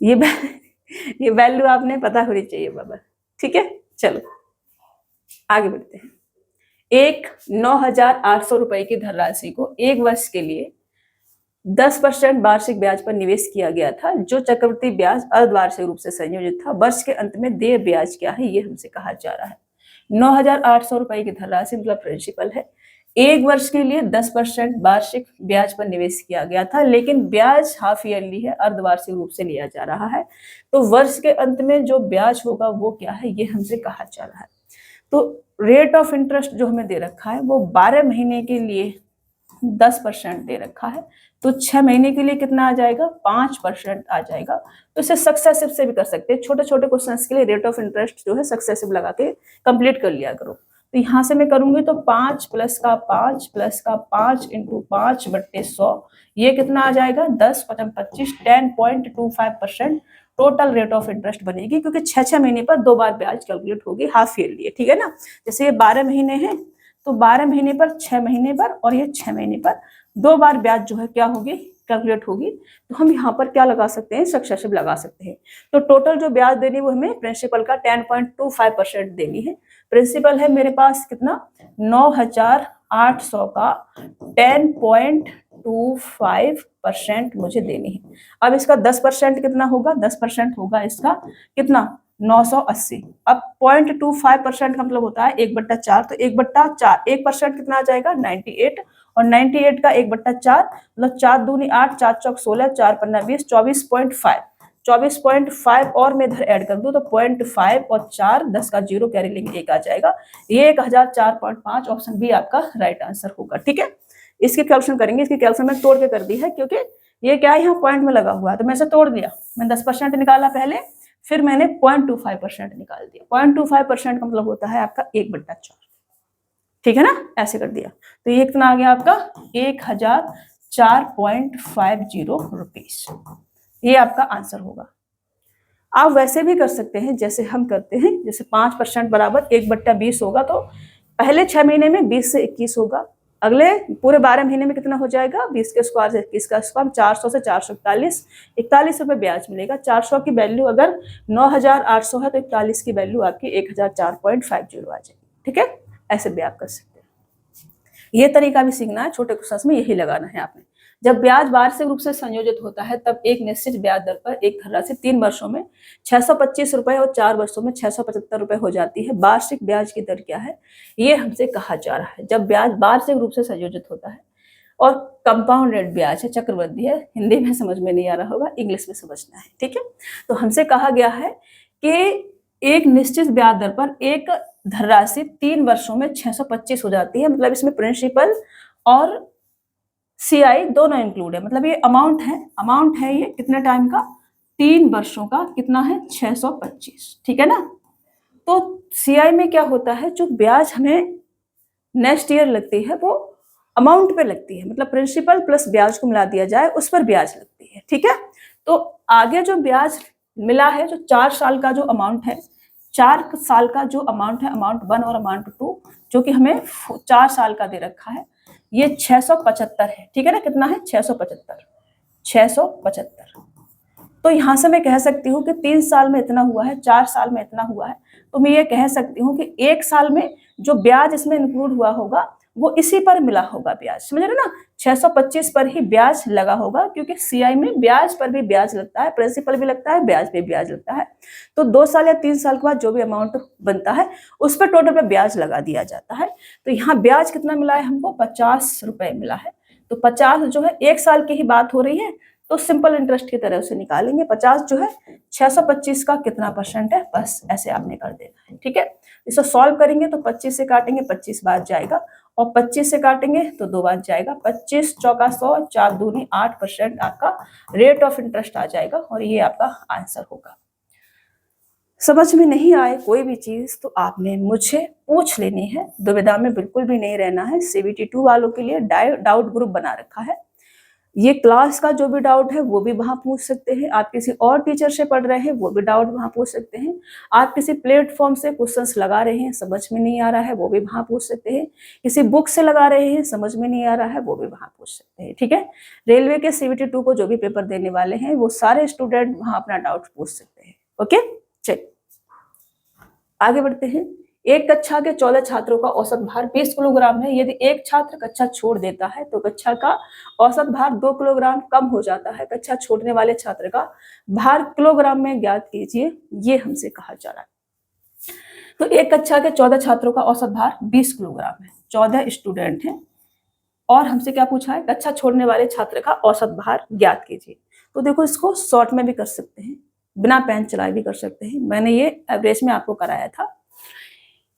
ये वैल्यू आपने पता होनी चाहिए बाबा। ठीक है, चलो आगे बढ़ते हैं। एक 9,800 रुपए की धनराशि को 1 वर्ष के लिए 10% वार्षिक ब्याज पर निवेश किया गया था, जो चक्रवृद्धि ब्याज अर्धवार्षिक रूप से संयोजित था। वर्ष के अंत में देय ब्याज क्या है, ये हमसे कहा जा रहा है। 9,800 रुपए की धनराशि मतलब प्रिंसिपल है, 1 वर्ष के लिए 10% वार्षिक ब्याज पर निवेश किया गया था, लेकिन ब्याज हाफ ईयरली है, अर्धवार्षिक रूप से लिया जा रहा है। तो वर्ष के अंत में जो ब्याज होगा वो क्या है, ये हमसे कहा जा रहा है। तो रेट ऑफ इंटरेस्ट जो हमें दे रखा है वो 12 महीने के लिए 10% दे रखा है, तो 6 महीने के लिए कितना आ जाएगा 5% आ जाएगा। तो इसे सक्सेसिव से भी कर सकते हैं, छोटे छोटे क्वेश्चंस के लिए रेट ऑफ इंटरेस्ट जो है सक्सेसिव लगा के कंप्लीट कर लिया करो। तो यहाँ से मैं करूंगी तो 5 प्लस का 5 प्लस का 5 इंटू 5/100, ये कितना आ जाएगा 10 × 25 10.25% टोटल रेट ऑफ इंटरेस्ट बनेगी, क्योंकि 6 महीने पर 2 बार ब्याज कैलकुलेट होगी हाफ ईयरली। ठीक है ना, जैसे ये 12 महीने हैं तो 12 महीने पर 6 महीने पर और ये 6 महीने पर 2 बार ब्याज जो है क्या होगी कैलकुलेट होगी। तो हम यहाँ पर क्या लगा सकते हैं सक्सेसिव लगा सकते हैं। तो टोटल जो ब्याज देनी वो हमें प्रिंसिपल का 10.25% देनी है। प्रिंसिपल है मेरे पास कितना 9,800 का 10.25% मुझे देनी है। अब इसका 10% कितना होगा, 10% होगा इसका कितना 980। अब 0.25% का मतलब होता है 1/4, तो 1/4 1% कितना आ जाएगा 98, और 98 का 1/4 मतलब 4 दूनी 8 4 चौक 16 4 पन्ना 20 24.5 और मैं इधर ऐड कर दूं तो 0.5 और 4 10 का 0 कैरी लेंगे 1 आ जाएगा, ये 1004.5 ऑप्शन बी आपका राइट आंसर होगा। ठीक है, इसकी कैलकुलेशन करेंगे, इसकी कैलकुलेशन में तोड़ के कर दी है क्योंकि ये क्या है यहाँ पॉइंट में लगा हुआ है, तो मैं इसे तोड़ दिया, मैंने 10% निकाला पहले, फिर मैंने 0.25% निकाल दिया। 0.25% का मतलब होता है आपका 1/4। ठीक है ना, ऐसे कर दिया तो ये कितना आ गया आपका 1004.50 रुपीज, ये आपका आंसर होगा। आप वैसे भी कर सकते हैं जैसे हम करते हैं, जैसे 5% बराबर 1/20 होगा, तो पहले 6 महीने में 20 से 21 होगा, अगले पूरे 12 महीने में कितना हो जाएगा 20 के स्क्वायर से 21 का स्क्वायर, 400 से 441 41 रुपये ब्याज मिलेगा। 400 की वैल्यू अगर 9,800 है तो 41 की वैल्यू आपकी 1004.50 आ जाएगी। ठीक है, ऐसे भी आप कर सकते हैं। ये तरीका भी सीखना है, छोटे क्वेश्चन में यही लगाना है आपने। जब ब्याज वार्षिक रूप से संयोजित होता है तब एक निश्चित ब्याज दर पर एक धनराशि 3 वर्षों में 625 रुपए और 4 वर्षों में 675 रुपए हो जाती है। वार्षिक ब्याज की दर क्या है, ये हमसे कहा जा रहा है। जब ब्याज वार्षिक रूप से संयोजित होता है और कंपाउंड रेट ब्याज है, चक्रवृद्धि है, हिंदी में समझ में नहीं आ रहा होगा, इंग्लिश में समझना है, ठीक है। तो हमसे कहा गया है कि एक निश्चित ब्याज दर पर एक धनराशि 3 वर्षों में 625 हो जाती है। मतलब इसमें प्रिंसिपल और सीआई दोनों इंक्लूड है। मतलब ये अमाउंट है ये कितने टाइम का, 3 वर्षों का, कितना है 625, ठीक है ना। तो सीआई में क्या होता है, जो ब्याज हमें नेक्स्ट ईयर लगती है वो अमाउंट पे लगती है। मतलब प्रिंसिपल प्लस ब्याज को मिला दिया जाए उस पर ब्याज लगती है, ठीक है। तो आगे जो ब्याज मिला है, जो 4 साल का जो अमाउंट है, 4 साल का जो अमाउंट है, अमाउंट 1 और अमाउंट 2, जो कि हमें 4 साल का दे रखा है, ये 675 है, ठीक है ना। कितना है 675। तो यहां से मैं कह सकती हूँ कि 3 साल में इतना हुआ है, 4 साल में इतना हुआ है। तो मैं ये कह सकती हूँ कि 1 साल में जो ब्याज इसमें इंक्लूड हुआ होगा वो इसी पर मिला होगा ब्याज, समझ रहे ना। 625 पर ही ब्याज लगा होगा, क्योंकि सीआई में ब्याज पर भी ब्याज लगता है, प्रिंसिपल भी लगता है, ब्याज पे ब्याज लगता है। तो 2 साल या 3 साल के बाद जो भी अमाउंट बनता है उस पर टोटल पे ब्याज लगा दिया जाता है। तो यहाँ ब्याज कितना मिला है हमको, 50 रुपए मिला है। तो 50 जो है 1 साल की ही बात हो रही है, तो सिंपल इंटरेस्ट की तरह से निकालेंगे। 50 जो है 625 का कितना परसेंट है, बस ऐसे आपने कर देना है, ठीक है। इसे सॉल्व करेंगे तो 25 से काटेंगे 25 बार जाएगा, और 25 से काटेंगे तो 2 बार जाएगा। 25 चौका 100, 4 दूनी 8% आपका रेट ऑफ इंटरेस्ट आ जाएगा, और ये आपका आंसर होगा। समझ में नहीं आए कोई भी चीज तो आपने मुझे पूछ लेनी है, दुविधा में बिल्कुल भी नहीं रहना है। CBT 2 वालों के लिए डाउट ग्रुप बना रखा है, ये क्लास का जो भी डाउट है वो भी वहां पूछ सकते हैं। आप किसी और टीचर से पढ़ रहे हैं वो भी डाउट वहां पूछ सकते हैं। आप किसी प्लेटफॉर्म से क्वेश्चंस लगा रहे हैं, समझ में नहीं आ रहा है, वो भी वहां पूछ सकते हैं। किसी बुक से लगा रहे हैं, समझ में नहीं आ रहा है, वो भी वहां पूछ सकते हैं, ठीक है। रेलवे के CBT 2 को जो भी पेपर देने वाले हैं वो सारे स्टूडेंट वहां अपना डाउट पूछ सकते हैं। ओके, चलिए आगे बढ़ते हैं। एक कक्षा के 14 छात्रों का औसत भार 20 किलोग्राम है। यदि एक छात्र कक्षा छोड़ देता है तो कक्षा का औसत भार 2 किलोग्राम कम हो जाता है। कक्षा छोड़ने वाले छात्र का भार किलोग्राम में ज्ञात कीजिए, ये हमसे कहा जा रहा है। तो एक कक्षा के 14 छात्रों का औसत भार 20 किलोग्राम है, 14 स्टूडेंट हैं, और हमसे क्या पूछा है, कक्षा छोड़ने वाले छात्र का औसत भार ज्ञात कीजिए। तो देखो इसको शॉर्ट में भी कर सकते हैं, बिना पेन चलाए भी कर सकते हैं। मैंने ये एवरेज में आपको कराया था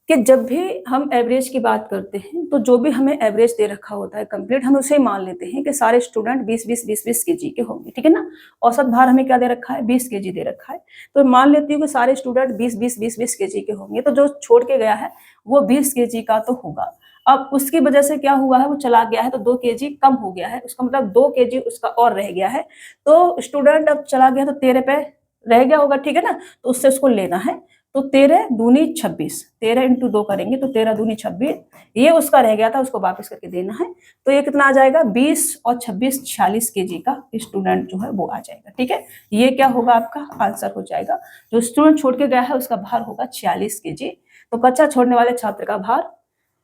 कि जब भी हम एवरेज की बात करते हैं तो जो भी हमें एवरेज दे रखा होता है कंप्लीट, हम उसे मान लेते हैं कि सारे स्टूडेंट 20-20 केजी के होंगे, ठीक है ना। औसत भार हमें क्या दे रखा है, 20 केजी दे रखा है। तो मान लेती हूँ कि सारे स्टूडेंट 20-20 केजी के होंगे, तो जो छोड़ के गया है वो 20 केजी का तो होगा। अब उसकी वजह से क्या हुआ है, वो चला गया है तो 2 केजी कम हो गया है, उसका मतलब 2 केजी उसका और रह गया है। तो स्टूडेंट अब चला गया तो 13 पे रह गया होगा, ठीक है ना। तो उससे उसको लेना है। तो 13 दूनी 26, 13 इंटू 2 करेंगे तो 13 दूनी 26, ये उसका रह गया था, उसको वापस करके देना है। तो ये कितना आ जाएगा, 20 और 26 46 केजी का स्टूडेंट जो है वो आ जाएगा, ठीक है। ये क्या होगा, आपका आंसर हो जाएगा। जो स्टूडेंट छोड़ के गया है उसका भार होगा 46 केजी। तो कक्षा छोड़ने वाले छात्र का भार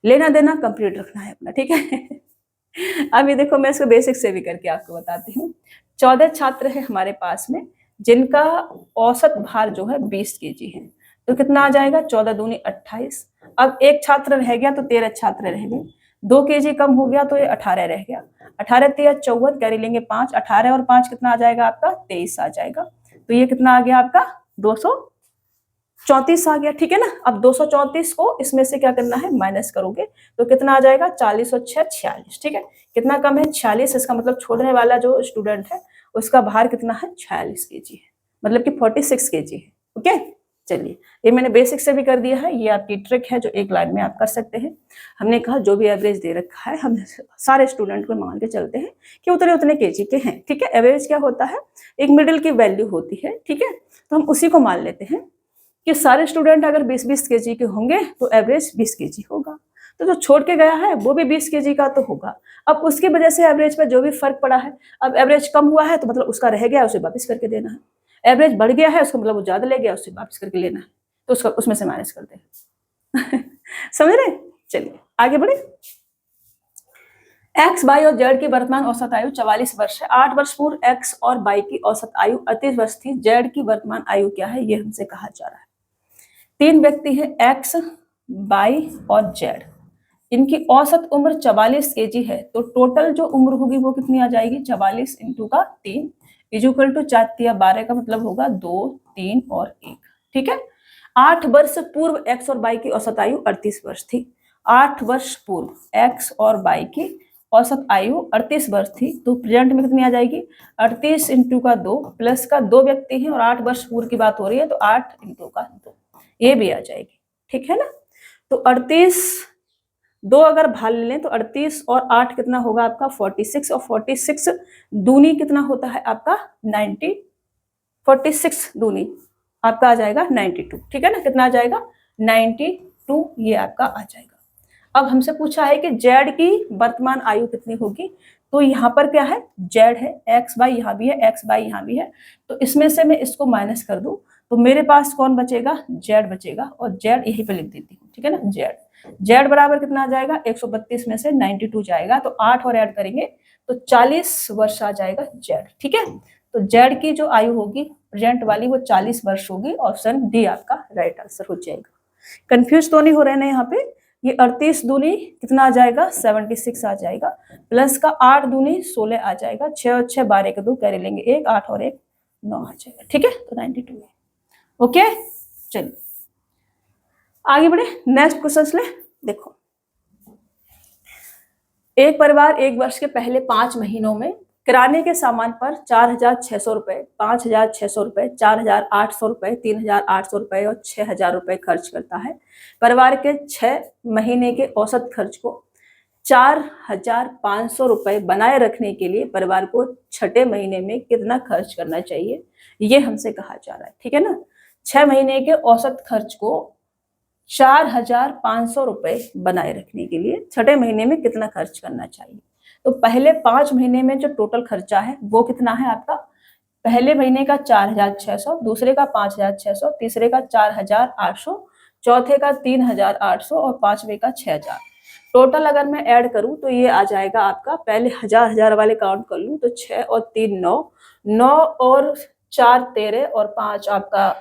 लेना देना कंप्लीट रखना है अपना, ठीक है। अब ये देखो मैं इसको बेसिक से भी करके आपको बताती हूँ। 14 छात्र है हमारे पास में जिनका औसत भार जो है 20 केजी है। तो कितना आ जाएगा, 14 दूनी 28। अब एक छात्र रह गया तो 13 छात्र रह गए, 2 केजी कम हो गया तो ये 18 रह गया। 18 13 54, कैरी लेंगे 5, 18 और 5 कितना आ जाएगा आपका, 23 आ जाएगा। तो ये कितना आ गया आपका, 234 आ गया, ठीक है ना। अब 234 को इसमें से क्या करना है, माइनस करोगे तो कितना आ जाएगा, 40 और 6 46, ठीक है। कितना कम है, 46। इसका मतलब छोड़ने वाला जो स्टूडेंट है उसका भार कितना है, 46 केजी है, मतलब कि 46 केजी है। ओके, चलिए ये मैंने बेसिक से भी कर दिया है, ये आपकी ट्रिक है जो एक लाइन में आप कर सकते हैं। हमने कहा जो भी एवरेज दे रखा है हम सारे स्टूडेंट को मान के चलते हैं कि उतने उतने केजी के हैं, ठीक है। एवरेज क्या होता है, एक मिडिल की वैल्यू होती है, ठीक है। तो हम उसी को मान लेते हैं कि सारे स्टूडेंट अगर 20-20 केजी के होंगे तो एवरेज 20 केजी होगा। तो जो छोड़ के गया है वो भी 20 केजी का तो होगा। अब उसकी वजह से एवरेज पे जो भी फर्क पड़ा है, अब एवरेज कम हुआ है तो मतलब उसका रह गया उसे वापस करके देना है। एवरेज बढ़ गया है उसका मतलब वो ज्यादा ले गया, उससे वापस करके लेना है, तो उसका उसमें से माइनस कर देना। समझ रहे, चलिए आगे बढ़े। एक्स, वाई और जेड की वर्तमान औसत आयु 44 वर्ष है। 8 वर्ष पूर्व एक्स और वाई की औसत आयु 38 वर्ष थी। जेड की वर्तमान आयु क्या है, ये हमसे कहा जा रहा है। 3 व्यक्ति हैं, एक्स, वाई और जेड। इनकी औसत उम्र 44 केजी है, तो टोटल जो उम्र होगी वो कितनी आ जाएगी, 44 इंटू का 3 इजुकल टू 4×3 = 12 का मतलब होगा 2, 3 और 1। ठीक है। 8 वर्ष पूर्व एक्स और वाई की औसत आयु 38 वर्ष थी। 8 वर्ष पूर्व एक्स और वाई की औसत आयु 38 वर्ष थी, तो प्रेजेंट में कितनी आ जाएगी, 38 इंटू का 2 प्लस का 2 व्यक्ति हैं और 8 वर्ष पूर्व की बात हो रही है, तो 8 इंटू का 2 ये भी आ जाएगी। ठीक है ना। तो 38 2 अगर भाग लें तो 38 और 8 कितना होगा आपका 46, और 46 दूनी कितना होता है आपका 90, 46 दूनी आपका आ जाएगा 92। ठीक है ना, कितना आ जाएगा 92, ये आपका आ जाएगा। अब हमसे पूछा है कि जेड की वर्तमान आयु कितनी होगी, तो यहाँ पर क्या है, जेड है, एक्स वाई यहाँ भी है, एक्स वाई यहाँ भी है, तो इसमें से मैं इसको माइनस कर दूं तो मेरे पास कौन बचेगा, जेड बचेगा, और जेड यहीं पे लिख देती हूँ। ठीक है ना, जेड बराबर कितना आ जाएगा, 132 में से 92 जाएगा, तो 8 और ऐड करेंगे तो 40 वर्ष आ जाएगा जेड। ठीक है, तो जेड की जो आयु होगी प्रेजेंट वाली वो 40 वर्ष होगी। ऑप्शन डी आपका राइट आंसर हो जाएगा। कंफ्यूज तो नहीं हो रहे ना यहाँ पे, ये 38 दूनी कितना आ जाएगा 76 आ जाएगा, प्लस का 8 दूनी 16 आ जाएगा, 6 और 6 12 के 2 कैरी लेंगे 1, 8 और 1 9 आ जाएगा। ठीक है, तो 92 है। ओके, चलिए आगे बढ़े, नेक्स्ट क्वेश्चन ले। देखो, एक परिवार 1 वर्ष के पहले 5 महीनों में किराने के सामान पर 4,600 रुपए, 5,600 रुपए, 4,800 रुपए, 3,800 रुपए और 6,000 रुपए खर्च करता है। परिवार के 6 महीने के औसत खर्च को 4,500 रुपए बनाए रखने के लिए परिवार को छठे महीने में कितना खर्च करना चाहिए, ये हमसे कहा जा रहा है। ठीक है ना, 6 महीने के औसत खर्च को 4,500 रुपए बनाए रखने के लिए छठे महीने में कितना खर्च करना चाहिए। तो पहले 5 महीने में जो टोटल खर्चा है वो कितना है आपका, पहले महीने का 4,600, दूसरे का 5,600, तीसरे का 4,800, चौथे का 3,800 और पांचवे का 6,000। टोटल अगर मैं ऐड करूं तो ये आ जाएगा आपका, पहले 1,000 वाले काउंट कर लूं तो 6 और 3 9, 9 और 4 13 और 5 आपका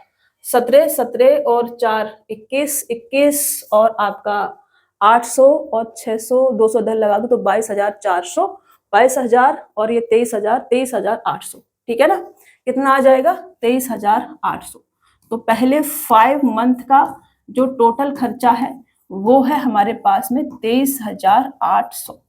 17, 17 और 4 21, 21 और आपका 800 और 600 200 धन लगा दो तो 22,400, 22,000 और ये 23,000, 23,800। ठीक है ना, कितना आ जाएगा 23,800। तो पहले 5 मंथ का जो टोटल खर्चा है वो है हमारे पास में 23,800।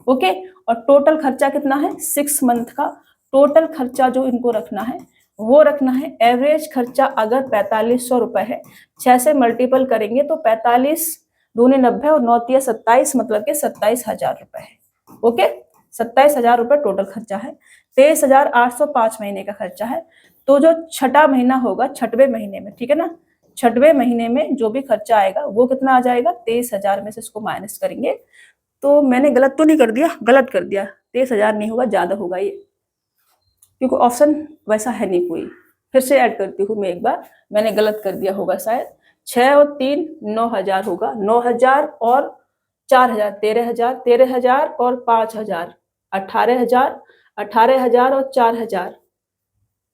ओके, और टोटल खर्चा कितना है 6 मंथ का टोटल खर्चा जो इनको रखना है वो रखना है एवरेज खर्चा। अगर 4,500 रुपए है, 6 से मल्टीपल करेंगे तो 45 दूनी 90 और 9 तिया 27, मतलब के 27,000 रुपए है। ओके, 27,000 रुपए टोटल खर्चा है। 23,800 5 महीने का खर्चा है। तो जो छठा महीना होगा छठवें महीने में, ठीक है ना, छठवें महीने में जो भी खर्चा आएगा वो कितना आ जाएगा 23,000 में से इसको माइनस करेंगे। तो मैंने गलत तो नहीं कर दिया, गलत कर दिया, 23,000 नहीं होगा, ज्यादा होगा ये, क्योंकि ऑप्शन वैसा है नहीं कोई। फिर से ऐड करती हूँ मैं एक बार, मैंने गलत कर दिया होगा शायद। 6 और 3 9,000 होगा, 9,000 और 4,000 13,000, 13,000 और 5,000 18,000, 18,000 और 4,000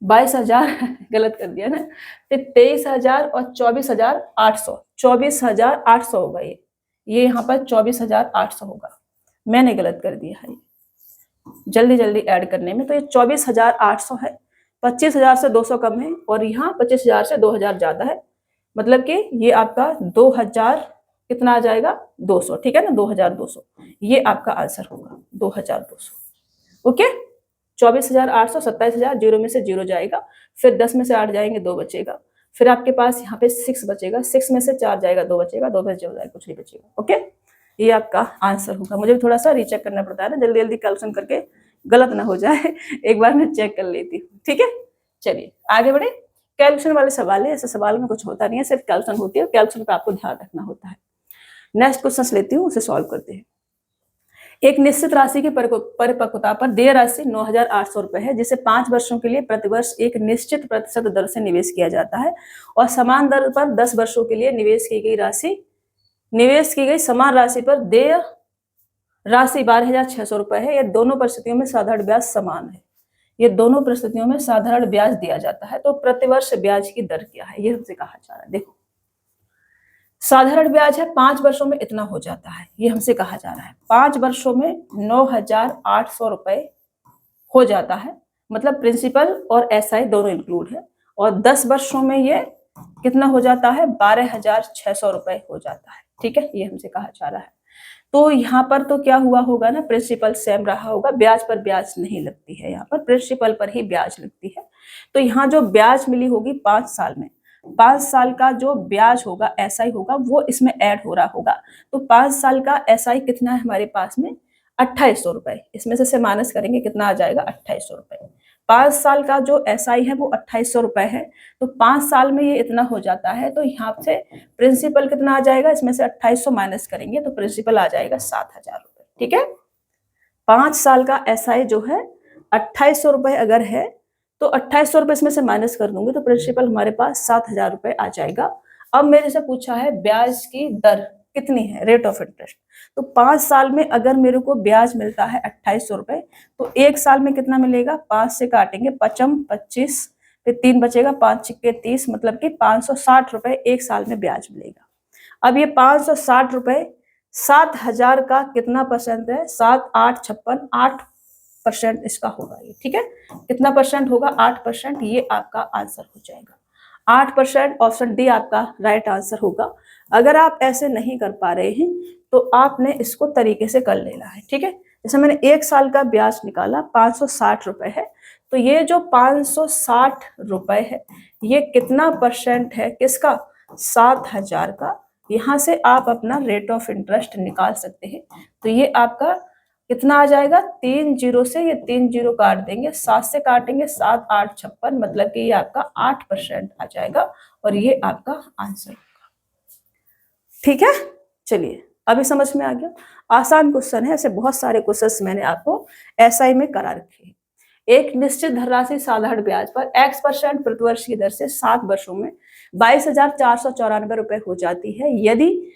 22,000 गलत कर दिया ना, फिर 23,000 और 24,800, 24,800 होगा ये यहाँ पर 24,800 होगा, मैंने गलत कर दिया है जल्दी जल्दी ऐड करने में। तो ये 24,800 है, 25,000 से 200 कम है और यहाँ 25,000 से 2,000 ज्यादा है, मतलब कि ये आपका 2,000 कितना आ जाएगा 200। ठीक है ना, 2,200 ये आपका आंसर होगा 2,200। ओके, 24,800, 27,000, 0 में से 0 जाएगा, फिर 10 में से 8 जाएंगे 2 बचेगा, फिर आपके पास यहाँ पे 6 बचेगा, 6 में से 4 जाएगा 2 बचेगा, 2 में से 0 जाएगा, कुछ नहीं बचेगा। ओके, ये आपका आंसर होगा। मुझे भी थोड़ा सा रीचेक करना पड़ता है ना, जल्दी जल्दी कैलकुलेशन करके गलत ना हो जाए एक बार मैं चेक कर लेती हूँ। ठीक है, चलिए आगे बढ़े। कैलकुलेशन वाले सवाल है, ऐसे सवाल में कुछ होता नहीं है, सिर्फ कैलकुलेशन होती है, कैलकुलेशन पे आपको ध्यान रखना होता है। नेक्स्ट क्वेश्चन लेती हूँ, उसे सॉल्व करते हैं। एक निश्चित राशि की परिपक्वता पर देय राशि 9,800 रुपए है, जिसे 5 वर्षों के लिए प्रतिवर्ष एक निश्चित प्रतिशत दर से निवेश किया जाता है, और समान दर पर 10 वर्षों के लिए निवेश की गई समान राशि पर देय राशि 12,600 रुपए है। ये दोनों परिस्थितियों में साधारण ब्याज समान है। ये दोनों परिस्थितियों में साधारण ब्याज दिया जाता है। तो प्रतिवर्ष ब्याज की दर क्या है, ये हमसे कहा जा रहा है। देखो, साधारण ब्याज है 5 वर्षों में इतना हो जाता है, ये हमसे कहा जा रहा है। 5 वर्षों में 9,800 रुपए हो जाता है, मतलब प्रिंसिपल और एसआई दोनों इंक्लूड है। और 10 वर्षों में ये कितना हो जाता है, 12,600 रुपए हो जाता है। ठीक है, ये हमसे कहा जा रहा है। तो यहाँ पर तो क्या हुआ होगा ना, प्रिंसिपल सेम रहा होगा, ब्याज पर ब्याज नहीं लगती है, यहाँ पर प्रिंसिपल पर ही ब्याज लगती है। तो यहाँ जो ब्याज मिली होगी 5 साल में, 5 साल का जो ब्याज होगा, एसआई होगा, वो इसमें ऐड हो रहा होगा। तो 5 साल का एसआई कितना है हमारे पास में, 2800 रुपए। इसमें से माइनस करेंगे, कितना आ जाएगा, 2800 रुपए। 5 साल का जो एसआई है वो 2800 रुपए है। तो 5 साल में ये इतना हो जाता है। तो यहाँ से प्रिंसिपल कितना आ जाएगा, इसमें से 2800 माइनस करेंगे तो प्रिंसिपल आ जाएगा 7,000 रुपए। ठीक है, 5 साल का एसआई जो है 2800 रुपए अगर है, तो 2800 रुपए इसमें से माइनस कर दूंगी तो प्रिंसिपल हमारे पास 7,000 रुपए आ जाएगा। अब मेरे से पूछा है ब्याज की दर कितनी है, रेट ऑफ इंटरेस्ट। तो 5 साल में अगर मेरे को ब्याज मिलता है 2800 रुपए, तो 1 साल में कितना मिलेगा, 5 से काटेंगे, 5 25, फिर 3 बचेगा, 5 छिक्के 30, मतलब कि 560 रुपए 1 साल में ब्याज मिलेगा। अब ये 560 रुपए 7,000 का कितना परसेंट है, 7 8 56, 8% इसका होगा ये। ठीक है, कितना परसेंट होगा, 8%। ये आपका आंसर हो जाएगा 8%। ऑप्शन डी आपका राइट आंसर होगा। अगर आप ऐसे नहीं कर पा रहे हैं तो आपने इसको तरीके से कर लेना है। ठीक है, जैसे मैंने 1 साल का ब्याज निकाला, 560 रुपए है, तो ये जो 560 रुपए है ये कितना परसेंट है, किसका, 7,000 का। यहाँ से आप अपना रेट ऑफ इंटरेस्ट निकाल सकते हैं। तो ये आपका कितना आ जाएगा, 3 जीरो से ये 3 जीरो काट देंगे, 7 से काटेंगे, 7 8 56, मतलब कि ये आपका 8% आ जाएगा और ये आपका आंसर होगा। ठीक है, चलिए अभी समझ में आ गया। आसान क्वेश्चन है, ऐसे बहुत सारे क्वेश्चन मैंने आपको एसआई में करा रखे हैं। एक निश्चित धनराशि साधारण ब्याज पर x% प्रतिवर्ष की दर से 7 वर्षों में 22,494 रुपए हो जाती है। यदि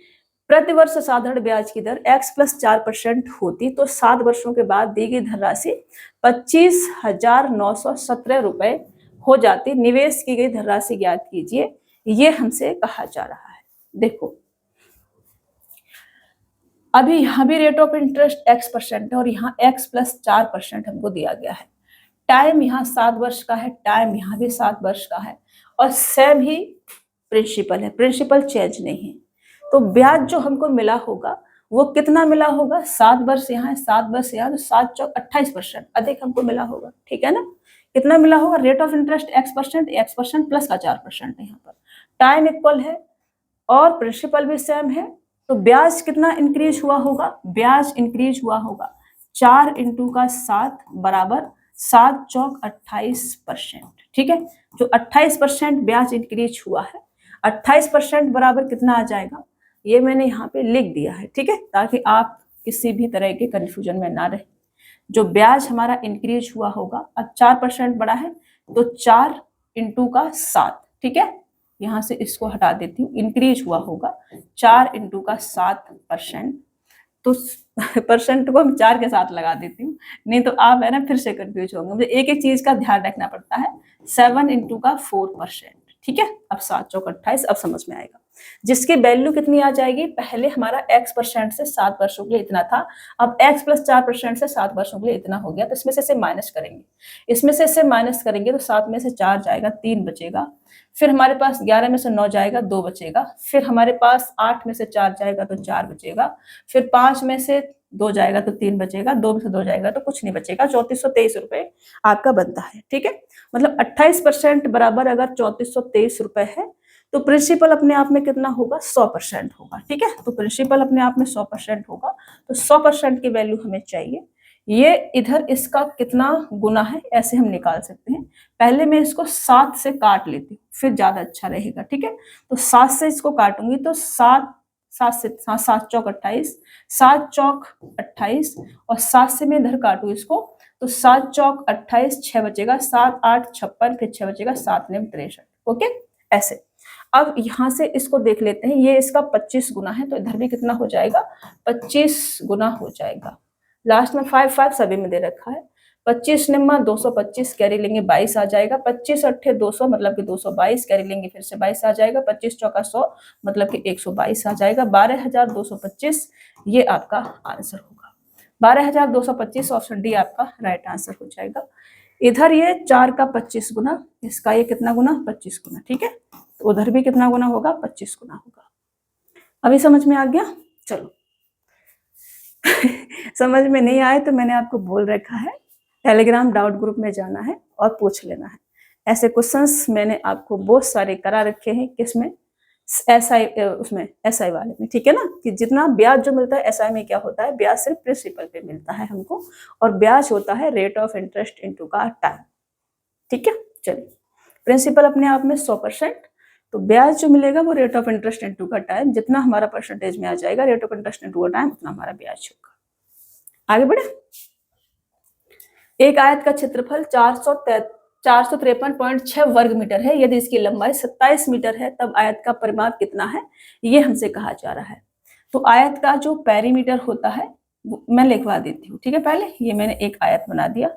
प्रतिवर्ष साधारण ब्याज की दर x + 4% होती तो 7 वर्षों के बाद दी गई धनराशि 25,917 रुपए हो जाती। निवेश की गई धनराशि ज्ञात कीजिए, ये हमसे कहा जा रहा है। देखो, अभी यहाँ भी रेट ऑफ इंटरेस्ट x% है और यहाँ x + 4% हमको दिया गया है। टाइम यहाँ 7 वर्ष का है, टाइम यहाँ भी 7 वर्ष का है और सेम ही प्रिंसिपल है, प्रिंसिपल चेंज नहीं है। तो ब्याज जो हमको मिला होगा वो कितना मिला होगा, 7 वर्ष यहाँ है, 7 वर्ष यहाँ, तो 7 चौक 28% अधिक हमको मिला होगा। ठीक है ना, कितना मिला होगा, rate of interest x% plus का 4% है। यहाँ पर टाइम इक्वल है और प्रिंसिपल भी सेम है, तो ब्याज कितना इंक्रीज हुआ होगा, ब्याज इंक्रीज हुआ होगा 4 × 7 बराबर 7 चौक 28%। ठीक है, जो 28% ब्याज इंक्रीज हुआ है, 28% बराबर कितना आ जाएगा, ये मैंने यहाँ पे लिख दिया है। ठीक है, ताकि आप किसी भी तरह के कंफ्यूजन में ना रहे। जो ब्याज हमारा इंक्रीज हुआ होगा, अब 4% बड़ा है तो 4 × 7। ठीक है, यहाँ से इसको हटा देती हूँ, इंक्रीज हुआ होगा 4 × 7%। तो परसेंट को हम 4 के साथ लगा देती हूँ, नहीं तो आप है ना फिर से कंफ्यूज होंगे। मुझे एक एक चीज का ध्यान रखना पड़ता है। 7 × 4%। ठीक है, अब 7 चौक 28, अब समझ में आएगा। जिसकी वैल्यू कितनी आ जाएगी, पहले हमारा x% से 7 वर्षों के लिए इतना था, अब x + 4% से 7 वर्षों के लिए इतना हो गया। तो इसमें से इसे माइनस करेंगे, इसमें से इसे माइनस करेंगे तो 7 में से 4 जाएगा, 3 बचेगा। फिर हमारे पास 11 में से 9 जाएगा, 2 बचेगा। फिर हमारे पास 8 में से 4 जाएगा तो 4 बचेगा। फिर 5 में से 2 जाएगा तो 3 बचेगा, 2 में से 2 जाएगा तो कुछ नहीं बचेगा। 3423 रुपए आपका बनता है। ठीक है, मतलब 28% बराबर अगर 3423 रुपए है तो प्रिंसिपल अपने आप में कितना होगा, 100% होगा। ठीक है, तो प्रिंसिपल अपने आप में 100% होगा, तो 100% की वैल्यू हमें चाहिए। ये इधर इसका कितना गुना है ऐसे हम निकाल सकते हैं। पहले मैं इसको 7 से काट लेती हूँ, फिर ज्यादा अच्छा रहेगा। ठीक है, तो 7 से इसको काटूंगी तो 7 चौक 28, 7 चौक 28 और 7 से मैं इधर काटू इसको तो 7 चौक 28, 6 बचेगा, 7 8 56, फिर 6 बचेगा, 7 9 63। ओके, ऐसे। अब यहाँ से इसको देख लेते हैं, ये इसका 25 गुना है, तो इधर भी कितना हो जाएगा, 25 गुना हो जाएगा। लास्ट में 5 5 सभी में दे रखा है। 25 निम्मा 225 कैरी लेंगे 22 आ जाएगा। 25 अट्ठे 200 मतलब कि 222 कैरी लेंगे फिर से 22 आ जाएगा। 25 चौका 100 मतलब कि 122 आ जाएगा। 12,225 ये आपका आंसर होगा। 12,225 ऑप्शन डी आपका राइट आंसर हो जाएगा। इधर ये 4 का 25 गुना, इसका ये कितना गुना, 25 गुना, ठीक है। तो उधर भी कितना गुना होगा, 25 गुना होगा। अभी समझ में आ गया? चलो समझ में नहीं आए तो मैंने आपको बोल रखा है, टेलीग्राम डाउट ग्रुप में जाना है और पूछ लेना है। ऐसे क्वेश्चंस मैंने आपको बहुत सारे करा रखे हैं, किसमें, एसआई, उसमें एसआई वाले में, ठीक है ना, कि जितना ब्याज जो मिलता है एसआई में क्या होता है, ब्याज सिर्फ प्रिंसिपल पे मिलता है हमको, और ब्याज होता है रेट ऑफ इंटरेस्ट इनटू का टाइम, ठीक है। चलिए, प्रिंसिपल अपने आप में 100%, तो ब्याज जो मिलेगा वो रेट ऑफ इंटरेस्ट इनटू का टाइम, जितना हमारा परसेंटेज में आ जाएगा रेट ऑफ इंटरेस्ट इनटू का टाइम, उतना हमारा ब्याज होगा। आगे बढ़े। एक आयत का क्षेत्रफल 453.6 वर्ग मीटर है। यदि इसकी लंबाई 27 मीटर है तब आयत का परिमाप कितना है, ये हमसे कहा जा रहा है। तो आयत का जो पेरीमीटर होता है मैं लिखवा देती हूँ, ठीक है। पहले ये मैंने एक आयत बना दिया,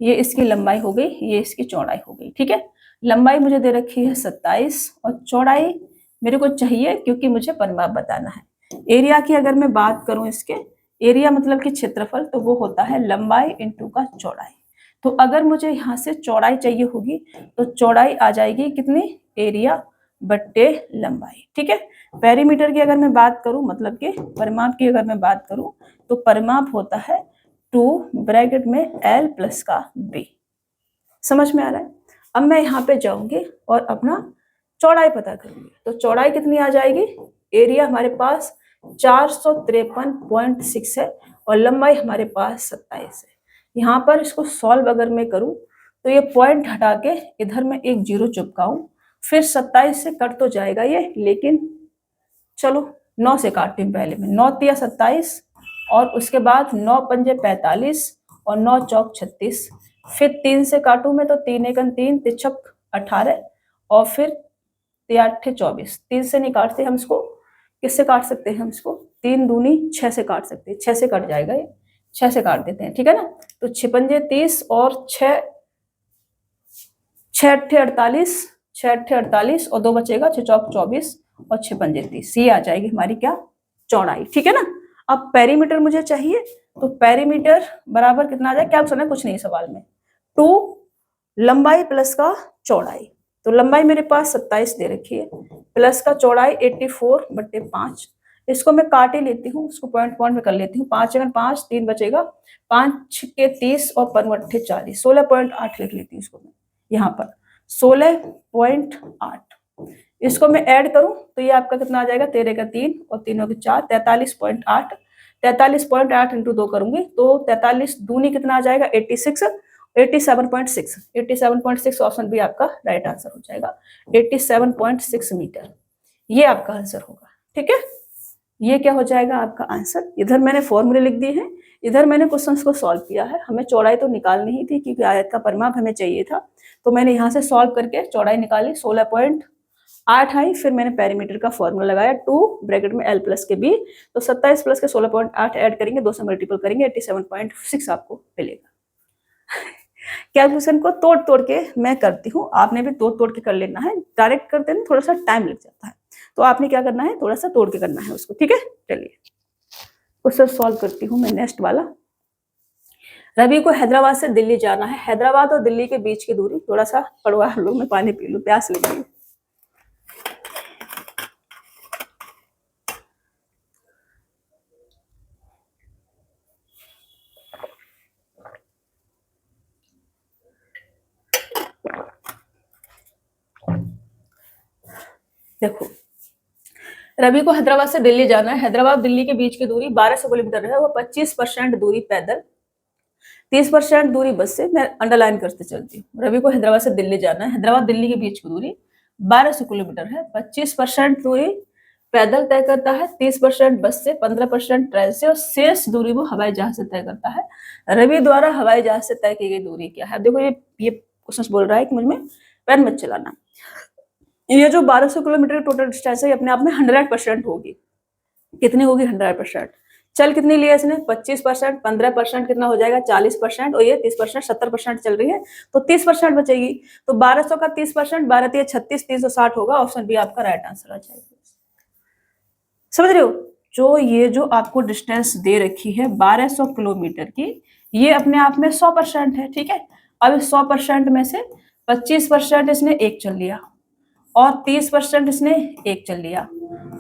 ये इसकी लंबाई हो गई, ये इसकी चौड़ाई हो गई, ठीक है। लंबाई मुझे दे रखी है 27 और चौड़ाई मेरे को चाहिए क्योंकि मुझे परिमाप बताना है। एरिया की अगर मैं बात करूं, इसके एरिया मतलब कि क्षेत्रफल, तो वो होता है लंबाई इंटू का चौड़ाई। तो अगर मुझे यहाँ से चौड़ाई चाहिए होगी तो चौड़ाई आ जाएगी कितनी, एरिया बट्टे लंबाई, ठीक है। पेरीमीटर की अगर मैं बात करूं, मतलब कि परिमाप की अगर मैं बात करूं, तो परिमाप होता है 2 ब्रैकेट में L प्लस का B। समझ में आ रहा है? अब मैं यहाँ पे जाऊंगी और अपना चौड़ाई पता करूंगी, तो चौड़ाई कितनी आ जाएगी, एरिया हमारे पास 453.6 है और लंबाई हमारे पास 27 है। यहाँ पर इसको सॉल्व अगर मैं करूं तो ये पॉइंट हटा के इधर मैं एक जीरो चिपकाऊं, फिर 27 से कट तो जाएगा ये, लेकिन चलो 9 से काटती हूँ पहले मैं। 9 तिया 27 और उसके बाद 9 पंजे 45 और 9 चौक 36, फिर 3 से काटूं मैं तो 3 एकन 3 तिछक 18 और फिर 3 24। 3 से नहीं काटते हम इसको, किससे काट सकते हैं हम इसको, 3 दूनी 6 से काट सकते हैं, 6 से कट जाएगा ये, 6 से काट देते हैं, ठीक है ना। तो 6 पंजे 30 और 6 अट्ठे 48, 6 अट्ठे 48 और 2 बचेगा, 6 चौक 24 और 6 पंजे 30, ये आ जाएगी हमारी क्या, चौड़ाई, ठीक है ना। अब पेरीमीटर मुझे चाहिए, तो पेरीमीटर बराबर कितना आ जाए, क्या सुना कुछ नहीं सवाल में, 2 लंबाई प्लस का चौड़ाई। तो लंबाई मेरे पास 27 दे रखी है, प्लस का चौड़ाई 84/5। इसको मैं काट ही लेती हूँ, उसको पॉइंट पॉइंट में कर लेती हूँ। 5 अगर 5 3 बचेगा, 5 के 30 और 5 40, 16.8 लिख लेती हूँ इसको मैं यहाँ पर, 16.8। इसको मैं ऐड करूं तो ये आपका कितना आ जाएगा, 13 का 3 और 3 के 4, 43.8। 43.8 इंटू 2 करूंगी तो 43 दूनी कितना आ जाएगा, 86, 87.6। 87.6 ऑप्शन भी आपका राइट आंसर हो जाएगा, 87.6 मीटर ये आपका आंसर होगा, ठीक है। ये क्या हो जाएगा आपका आंसर। इधर मैंने फॉर्मूले लिख दिए हैं, इधर मैंने क्वेश्चंस को सॉल्व किया है। हमें चौड़ाई तो निकालनी ही थी क्योंकि आयत का परिमाप हमें चाहिए था, तो मैंने यहाँ से सॉल्व करके चौड़ाई निकाली, 16.8 आई। फिर मैंने पेरीमीटर का फॉर्मूला लगाया, 2 ब्रैकेट में L प्लस के B, तो 27 प्लस के 16.8 ऐड करेंगे, 2 से मल्टीपल करेंगे, 87.6 आपको मिलेगा। कैलकुलेशन को तोड़ तोड़ के मैं करती हूँ, आपने भी तोड़ तोड़ के कर लेना है। डायरेक्ट करते हैं थोड़ा सा टाइम लग जाता है, तो आपने क्या करना है, थोड़ा सा तोड़ के करना है उसको, ठीक है। चलिए उससे सॉल्व करती हूँ मैं नेक्स्ट वाला। रवि को हैदराबाद से दिल्ली जाना है। हैदराबाद और दिल्ली के बीच की दूरी, थोड़ा सा पड़वा लो, मैं पानी पी लूँ, प्यास लगी है। देखो, रवि को हैदराबाद से दिल्ली जाना है। हैदराबाद दिल्ली के बीच की दूरी 1200 किलोमीटर है। वो 25% दूरी पैदल, 30% दूरी बस से, मैं अंडरलाइन करते चलती हूँ। रवि को हैदराबाद से दिल्ली जाना है। हैदराबाद दिल्ली के बीच की दूरी 1200 किलोमीटर है। 25% दूरी पैदल तय करता है, 30% बस से, 15% ट्रेन से और शेष दूरी वो हवाई जहाज से तय करता है। रवि द्वारा हवाई जहाज से तय की गई दूरी क्या है। देखो ये क्वेश्चन बोल रहा है कि मुझ में पेन मत चलाना। ये जो 1200 किलोमीटर टोटल डिस्टेंस है, अपने आप में 100% होगी। कितनी होगी? 100%। चल कितनी लिया इसने? 25%, 15% कितना हो जाएगा? 40%, और ये 30%, 70% चल रही है, तो 30% बचेगी। तो 1200 का 30%, 12 36, 360 होगा। ऑप्शन बी आपका राइट आंसर आ जाएगा। समझ रहे हो? जो आपको डिस्टेंस दे रखी है 1200 किलोमीटर की, ये अपने आप में 100% है, ठीक है। अब इस 100% में से 25% इसने एक चल लिया, और 30% इसने एक चल लिया,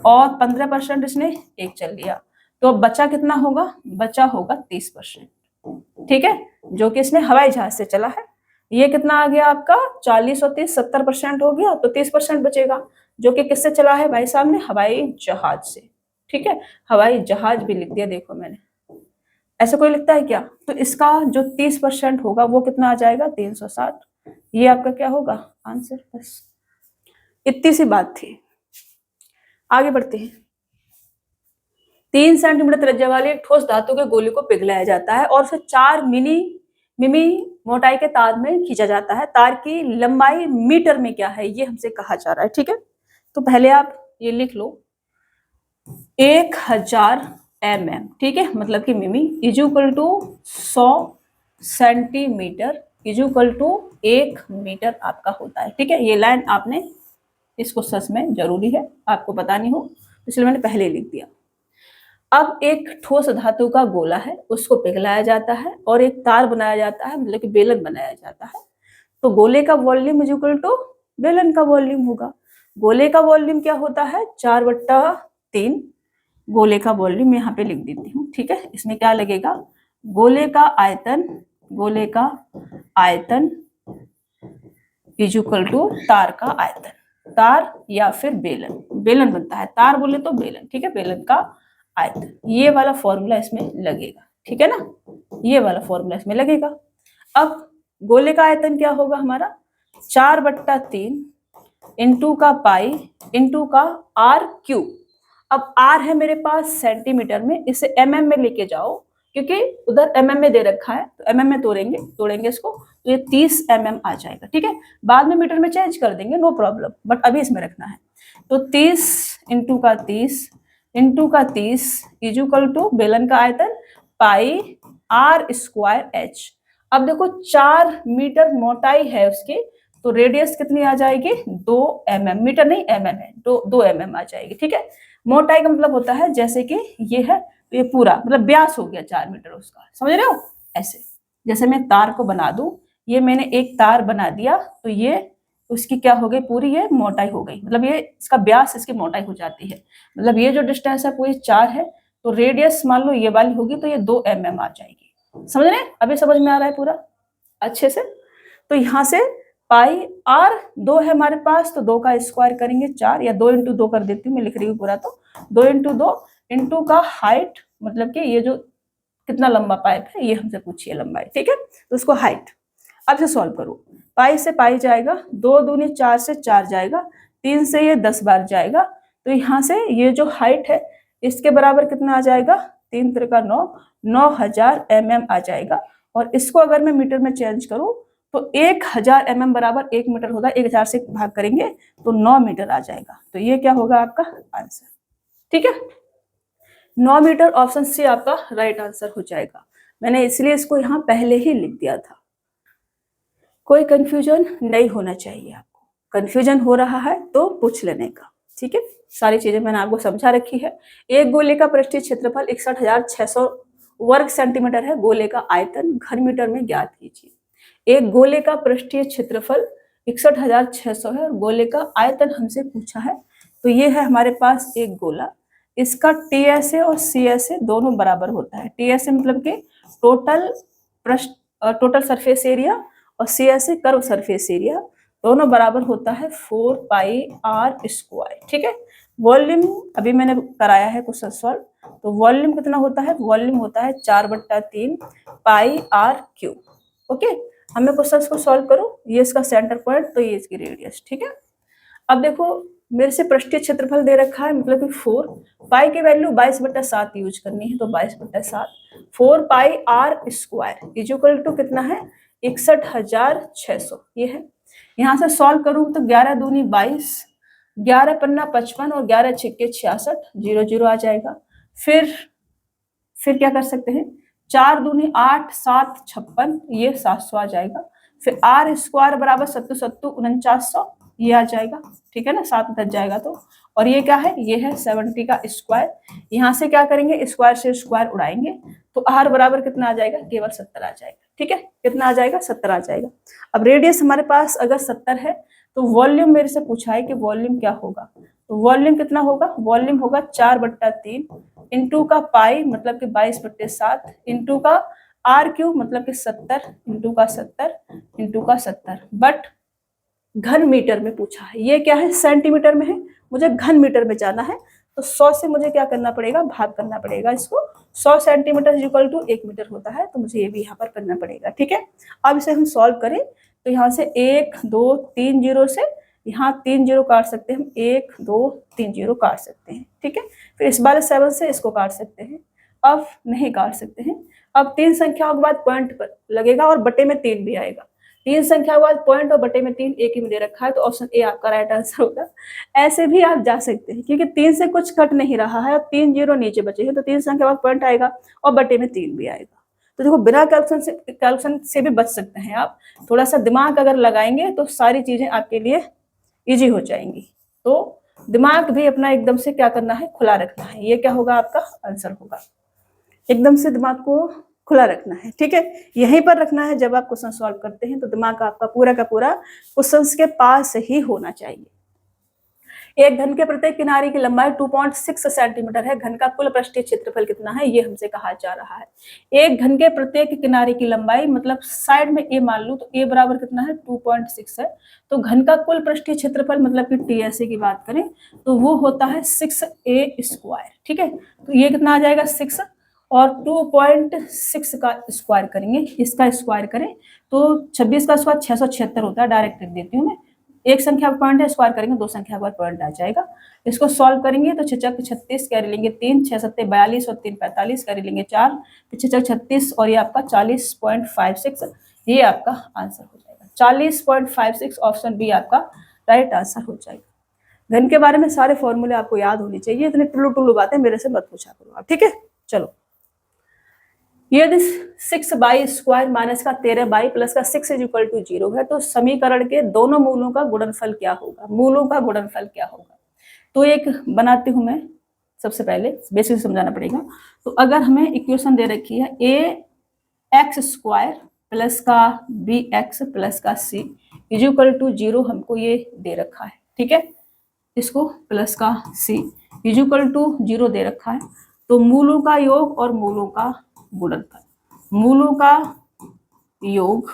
और 15% इसने एक चल लिया, तो बचा कितना होगा? बचा होगा 30%, ठीक है, जो कि इसने हवाई जहाज से चला है। ये कितना आ गया आपका? 40 और 30, 70% हो गया, तो 30% बचेगा, जो कि किससे चला है भाई साहब ने? हवाई जहाज से, ठीक है। हवाई जहाज भी लिख दिया, देखो मैंने। ऐसा कोई लिखता है क्या? तो इसका जो 30% होगा वो कितना आ जाएगा? 360। ये आपका क्या होगा? आंसर। बस इतनी सी बात थी। आगे बढ़ते हैं। 3 सेंटीमीटर त्रिज्या वाले एक ठोस धातु के गोले को पिघलाया जाता है और उसे 4 मिमी मोटाई के तार में खींचा जाता है। तार की लंबाई मीटर में क्या है, ये हमसे कहा जा रहा है, ठीक है। तो पहले आप ये लिख लो, 1000 mm, ठीक है, मतलब कि मिमी is equal to 100 centimetre is equal to 1 metre आपका होता है, ठीक है। ये लाइन आपने इसको सच में जरूरी है आपको बतानी हो, इसलिए मैंने पहले लिख दिया। अब एक ठोस धातु का गोला है, उसको पिघलाया जाता है और एक तार बनाया जाता है, मतलब कि बेलन बनाया जाता है। तो गोले का वॉल्यूम इज इक्वल टू बेलन का वॉल्यूम होगा। गोले का वॉल्यूम क्या होता है? 4/3। गोले का वॉल्यूम यहाँ पे लिख देती हूँ, ठीक है। इसमें क्या लगेगा? गोले का आयतन इज इक्वल टू तार का आयतन। तार या फिर बेलन बनता है, तार बोले तो बेलन, ठीक है, बेलन का आयतन। ये वाला फॉर्मूला इसमें लगेगा, ठीक है ना, ये वाला फॉर्मूला इसमें लगेगा। अब गोले का आयतन क्या होगा हमारा? 4/3 इंटू का पाई इंटू का आर क्यूब। अब आर है मेरे पास सेंटीमीटर में, इसे एमएम में लेके जाओ, क्योंकि उधर एमएम में दे रखा है, तो एमएम में तोड़ेंगे इसको, तो ये 30 mm आ जाएगा, ठीक है। बाद में मीटर में चेंज कर देंगे, नो प्रॉब्लम, बट अभी इसमें रखना है। तो 30 इंटू का 30 इज इक्वल टू बेलन का आयतन पाई आर स्क्वायर एच। अब देखो 4 मीटर मोटाई है उसकी, तो रेडियस कितनी आ जाएगी? 2 mm, मीटर नहीं mm है, 2 mm आ जाएगी, ठीक है। मोटाई का मतलब होता है जैसे कि ये है, तो ये पूरा मतलब व्यास हो गया 4 मीटर उसका, समझ रहे हो? ऐसे जैसे मैं तार को बना दूं, ये मैंने एक तार बना दिया, तो ये उसकी क्या हो गई? पूरी ये मोटाई हो गई, मतलब ये इसका व्यास, इसकी मोटाई हो जाती है। मतलब ये जो डिस्टेंस है पूरी 4 है, तो रेडियस मान लो ये वाली होगी, तो ये 2 mm आ जाएगी। समझ रहे हैं? अभी समझ में आ रहा है पूरा अच्छे से? तो यहाँ से पाई आर 2 है हमारे पास, तो 2 का स्क्वायर करेंगे 4, या 2 इंटू 2 कर देती हूँ, मैं लिख रही हूँ पूरा, तो 2 इंटू 2 इंटू का हाइट, मतलब कि ये जो कितना लंबा पाइप है ये हमसे पूछिए लंबाई, ठीक है, तो उसको हाइट। अब से सॉल्व करो, पाई से पाई जाएगा, 2 दूनी 4 से 4 जाएगा, 3 से ये 10 बार जाएगा, तो यहाँ से ये जो हाइट है इसके बराबर कितना आ जाएगा? 3 त्रिका 9, 9000 mm आ जाएगा। और इसको अगर मैं मीटर में चेंज करूं तो 1000 mm बराबर 1 मीटर होगा, 1000 से भाग करेंगे तो 9 मीटर आ जाएगा। तो ये क्या होगा आपका आंसर, ठीक है। 9 मीटर, ऑप्शन सी आपका राइट आंसर हो जाएगा। मैंने इसलिए इसको यहाँ पहले ही लिख दिया था। कोई कंफ्यूजन नहीं होना चाहिए आपको, कंफ्यूजन हो रहा है तो पूछ लेने का, ठीक है। सारी चीजें मैंने आपको समझा रखी है। एक गोले का पृष्ठीय क्षेत्रफल 61,600 वर्ग सेंटीमीटर है, गोले का आयतन घन मीटर में ज्ञात कीजिए। एक गोले का पृष्ठीय क्षेत्रफल 61,600 है और गोले का आयतन हमसे पूछा है। तो ये है हमारे पास एक गोला, इसका टीएसए और सीएसए दोनों बराबर होता है। टीएसए मतलब कि टोटल सरफेस एरिया, और सीएसए कर्व सरफेस एरिया, दोनों बराबर होता है 4 पाई आर स्क्वायर, ठीक है। वॉल्यूम अभी मैंने कराया है क्वेश्चन सॉल्व, तो वॉल्यूम कितना होता है? वॉल्यूम होता है 4/3 पाई आर क्यूब, ओके। हमें क्वेश्चन को सॉल्व करो, ये इसका सेंटर पॉइंट, तो ये इसकी रेडियस, ठीक है। अब देखो मेरे से पृष्ठीय क्षेत्रफल दे रखा है, मतलब कि 4 पाई की वैल्यू 22/7 यूज करनी है, तो 22/7 4 pi R square is equal to कितना है? 61,600 ये है। यहाँ से सॉल्व करूँ तो 11 दूनी 22, 11 पन्ना 55 और 11 छिक्के 66, 0 0 आ जाएगा। फिर क्या कर सकते हैं, 4 दूनी 8, 7 56, ये 700 आ जाएगा। फिर आर स्क्वायर बराबर 7 7 4900, ये आ जाएगा। ठीक है ना, 7 बच जाएगा तो। और ये क्या है, ये है 70 का स्क्वायर। यहाँ से क्या करेंगे, स्क्वायर से स्क्वायर उड़ाएंगे तो आर बराबर कितना आ जाएगा, केवल 70 आ जाएगा। ठीक है, कितना आ जाएगा, 70 आ जाएगा। अब रेडियस हमारे पास अगर 70 है तो वॉल्यूम मेरे से पूछा है कि वॉल्यूम क्या होगा, तो वॉल्यूम कितना होगा, वॉल्यूम होगा 4/3 इंटू का पाई मतलब कि 22/7 इंटू का आर क्यूब मतलब कि 70 इंटू का 70 इंटू का 70। बट घन मीटर में पूछा है, ये क्या है, सेंटीमीटर में है, मुझे घन मीटर में जाना है। तो 100 से मुझे क्या करना पड़ेगा, भाग करना पड़ेगा इसको। 100 सेंटीमीटर इक्वल टू 1 मीटर होता है, तो मुझे ये भी यहाँ पर करना पड़ेगा। ठीक है, अब इसे हम सॉल्व करें तो यहाँ से 1 2 3 जीरो से यहाँ 3 जीरो काट सकते हैं हम, 1 2 3 जीरो काट सकते हैं। ठीक है, फिर इस बार 7 से इसको काट सकते हैं, अब नहीं काट सकते हैं। अब 3 संख्याओं के बाद पॉइंट पर लगेगा और बटे में 3 भी आएगा। 3 संख्या के बाद पॉइंट और बटे में 3 एक ही में दे रखा है, तो ऑप्शन ए आपका राइट आंसर होगा। ऐसे भी आप जा सकते हैं क्योंकि 3 से कुछ कट नहीं रहा है और 3 जीरो नीचे बचे हैं, तो 3 संख्या के बाद पॉइंट आएगा और बटे में 3 भी आएगा। तो देखो बिना कैलकुलेशन से भी बच सकते हैं आप। थोड़ा सा दिमाग अगर लगाएंगे तो सारी चीजें आपके लिए इजी हो जाएंगी। तो दिमाग भी अपना एकदम से क्या करना है, खुला रखना है। ये क्या होगा, आपका आंसर होगा। एकदम से दिमाग को खुला रखना है। ठीक है, यहीं पर रखना है। जब आप क्वेश्चन सॉल्व करते हैं तो दिमाग आपका पूरा का पूरा क्वेश्चंस के पास ही होना चाहिए। एक घन के प्रत्येक किनारे की लंबाई 2.6 सेंटीमीटर है, घन का कुल पृष्ठीय क्षेत्रफल कितना है, ये हमसे कहा जा रहा है। एक घन के प्रत्येक किनारे की लंबाई मतलब साइड में ए मान लूं तो ए बराबर कितना है, 2.6 है। तो घन का कुल पृष्ठीय क्षेत्रफल मतलब कि टीएसए की बात करें तो वो होता है 6a²। ठीक है, तो ये कितना आ जाएगा, 6 और 2.6 का स्क्वायर करेंगे, इसका स्क्वायर करें तो 26 का स्क्वायर 676 होता है। डायरेक्ट लिख देती हूँ मैं, एक संख्या पॉइंट है, स्क्वायर करेंगे 2 संख्या का पॉइंट आ जाएगा। इसको सॉल्व करेंगे तो 6 36 कैरी लेंगे 3, 6 7 42 और 3 45 कैरी लेंगे 4, 6 36 और ये आपका 40.56, ये आपका आंसर हो जाएगा। 40.56 ऑप्शन बी आपका राइट आंसर हो जाएगा। घन के बारे में सारे फॉर्मूले आपको याद होनी चाहिए, इतने टुल्लू टुल्लू बातें मेरे से मत पूछा करो आप। ठीक है, चलो यदि 6/² माइनस का 13 प्लस का 6 इज इक्वल टू 0 है तो समीकरण के दोनों मूलों का गुणनफल क्या होगा, मूलों का गुणनफल क्या होगा। तो एक बनाती हूं मैं, सबसे पहले बेसिक समझाना पड़ेगा। तो अगर हमें इक्वेशन दे रखी है ax² प्लस का bx प्लस का c इज इक्वल टू 0, हमको ये दे रखा है। ठीक है, इसको प्लस का c इज इक्वल टू 0 दे रखा है। तो मूलों का योग और मूलों का गुणनफल, मूलों का योग